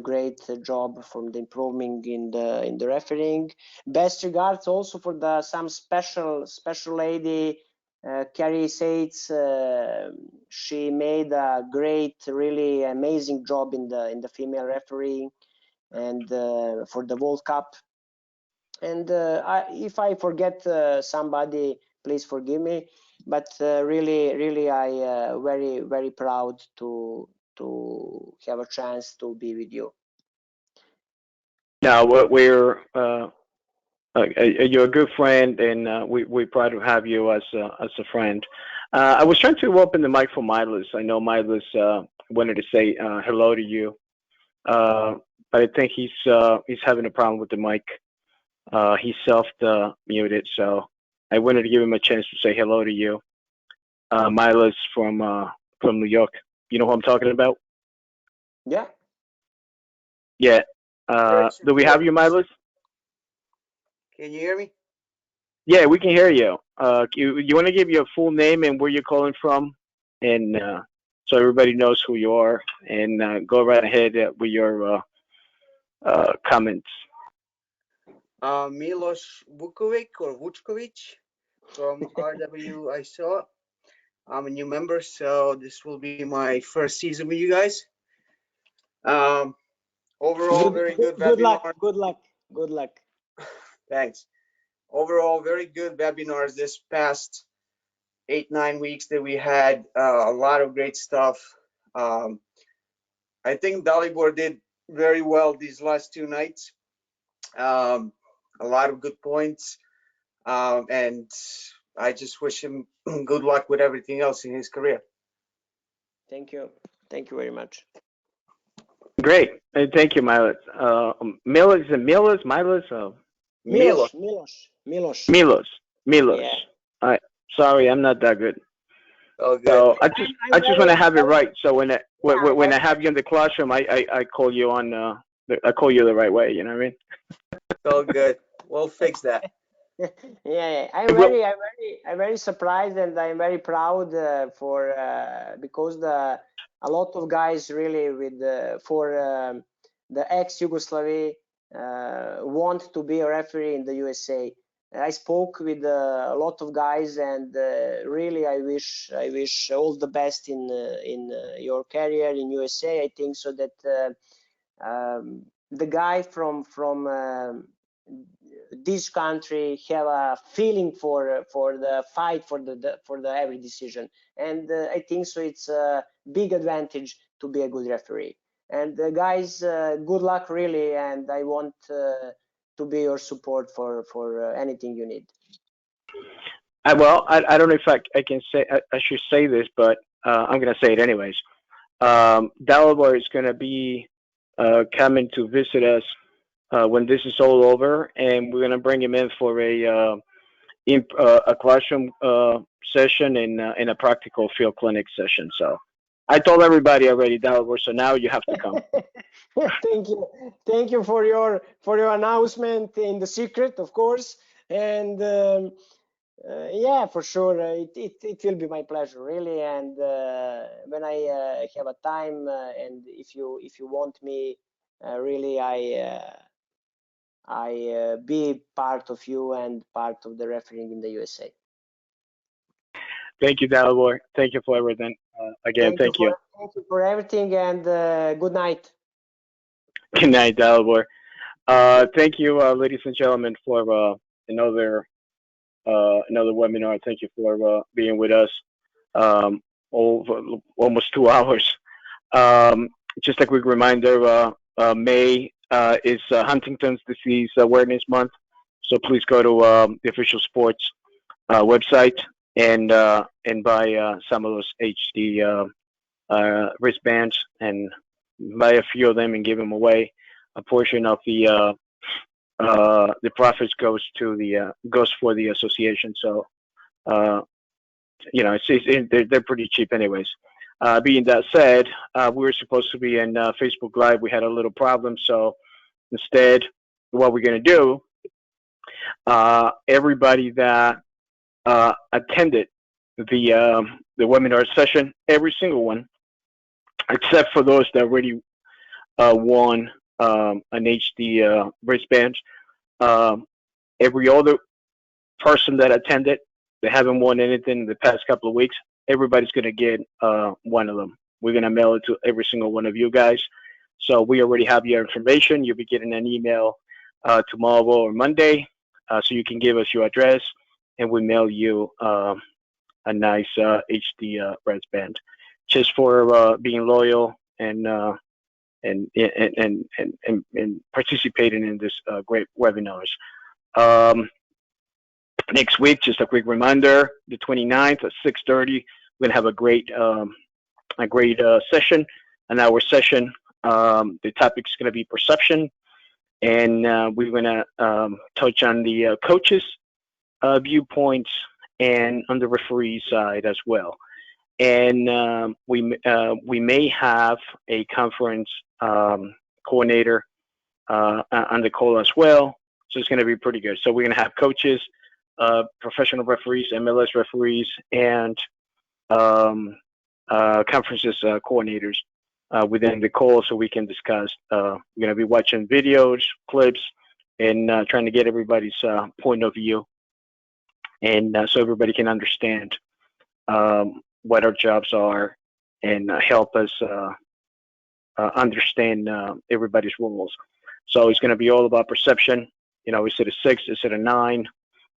great job from the improving in the refereeing. Best regards also for some special lady, Carrie Sates. She made a great, really amazing job in the female refereeing and for the World Cup. And if I forget somebody, please forgive me. But really, I very proud to have a chance to be with you. Now, you're a good friend, and we're proud to have you as a friend. I was trying to open the mic for Milas. I know Milas wanted to say hello to you. but I think he's having a problem with the mic. He's self-muted, so I wanted to give him a chance to say hello to you. Milas from New York. You know who I'm talking about? Yeah. Yeah. Do we have you, Milas? Can you hear me? Yeah, we can hear you. You want to give your full name and where you're calling from, and so everybody knows who you are, and go right ahead with your comments. Milos Vukovic or Vučkovic from RWISOA. I'm a new member, so this will be my first season with you guys. Overall, very good webinar. Good luck. Good luck. Good luck. Thanks. Overall, very good webinars this past 8-9 weeks that we had. A lot of great stuff. I think Dalibor did very well these last 2 nights. A lot of good points. And I just wish him good luck with everything else in his career. Thank you. Thank you very much. Great. Thank you, Milas. Milos. Milos. Yeah. Sorry, I'm not that good. Oh, good. So I just want to have it right. So when I have you in the classroom, I call you on I call you the right way. You know what I mean? Oh, good. We'll fix that. Yeah, I'm very surprised, and I'm very proud because a lot of guys really for the ex-Yugoslavia want to be a referee in the USA. I spoke with a lot of guys, and really I wish all the best in your career in USA. I think so that the guy from this country have a feeling for the fight for the every decision, and I think so it's a big advantage to be a good referee. And guys, good luck really, and I want to be your support for anything you need. I don't know if I can say I should say this, but I'm gonna say it anyways. Dalibor is gonna be coming to visit us when this is all over, and we're gonna bring him in for a classroom session and a practical field clinic session. So I told everybody already, Dalibor. So now you have to come. Thank you for your announcement in the secret, of course, and yeah, for sure, it will be my pleasure really. And when I have a time, and if you want me, really, I be part of you and part of the refereeing in the USA. Thank you, Dalibor. Thank you for everything. Again, thank you. Thank you for everything, and good night. Good night, Dalibor. Thank you, ladies and gentlemen, for another webinar. Thank you for being with us over almost 2 hours. Just a quick reminder, May is Huntington's Disease Awareness Month, so please go to the official sports website and buy some of those HD wristbands, and buy a few of them and give them away. A portion of the profits goes for the association. So they're pretty cheap anyways. Being that said, we were supposed to be in Facebook Live. We had a little problem, so instead, what we're gonna do, everybody that attended the webinar session, every single one, except for those that already won an HD wristband, every other person that attended, they haven't won anything in the past couple of weeks, everybody's going to get one of them. We're going to mail it to every single one of you guys. So we already have your information. You'll be getting an email tomorrow or Monday, so you can give us your address, and we mail you a nice HD wristband, just for being loyal and participating in this great webinars. Next week, just a quick reminder, the 29th at 6:30, we're gonna have a great session, an hour session The topic's going to be perception, and we're going to touch on the coaches' viewpoints and on the referee side as well. And we may have a conference coordinator on the call as well. So it's going to be pretty good. So we're going to have coaches, professional referees, MLS referees, and conferences coordinators within the call, so we can discuss. We're going to be watching videos, clips, and trying to get everybody's point of view, and so everybody can understand what our jobs are and help us understand everybody's roles. So it's going to be all about perception. You know, is it a 6? Is it a 9?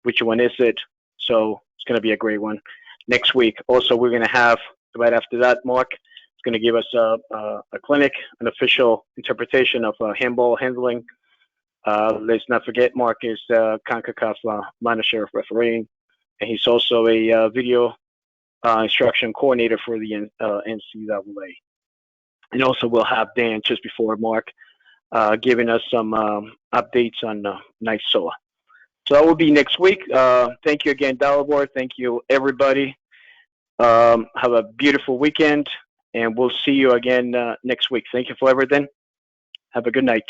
Which one is it? So it's going to be a great one. Next week, also, we're going to have, right after that, Mark is going to give us a clinic, an official interpretation of handball handling. Let's not forget, Mark is CONCACAF manager of refereeing, and he's also a video instruction coordinator for the NCAA. And also, we'll have Dan just before Mark giving us some updates on RWISOA. So that will be next week. Thank you again, Dalibor. Thank you, everybody. Have a beautiful weekend, and we'll see you again next week. Thank you for everything. Have a good night.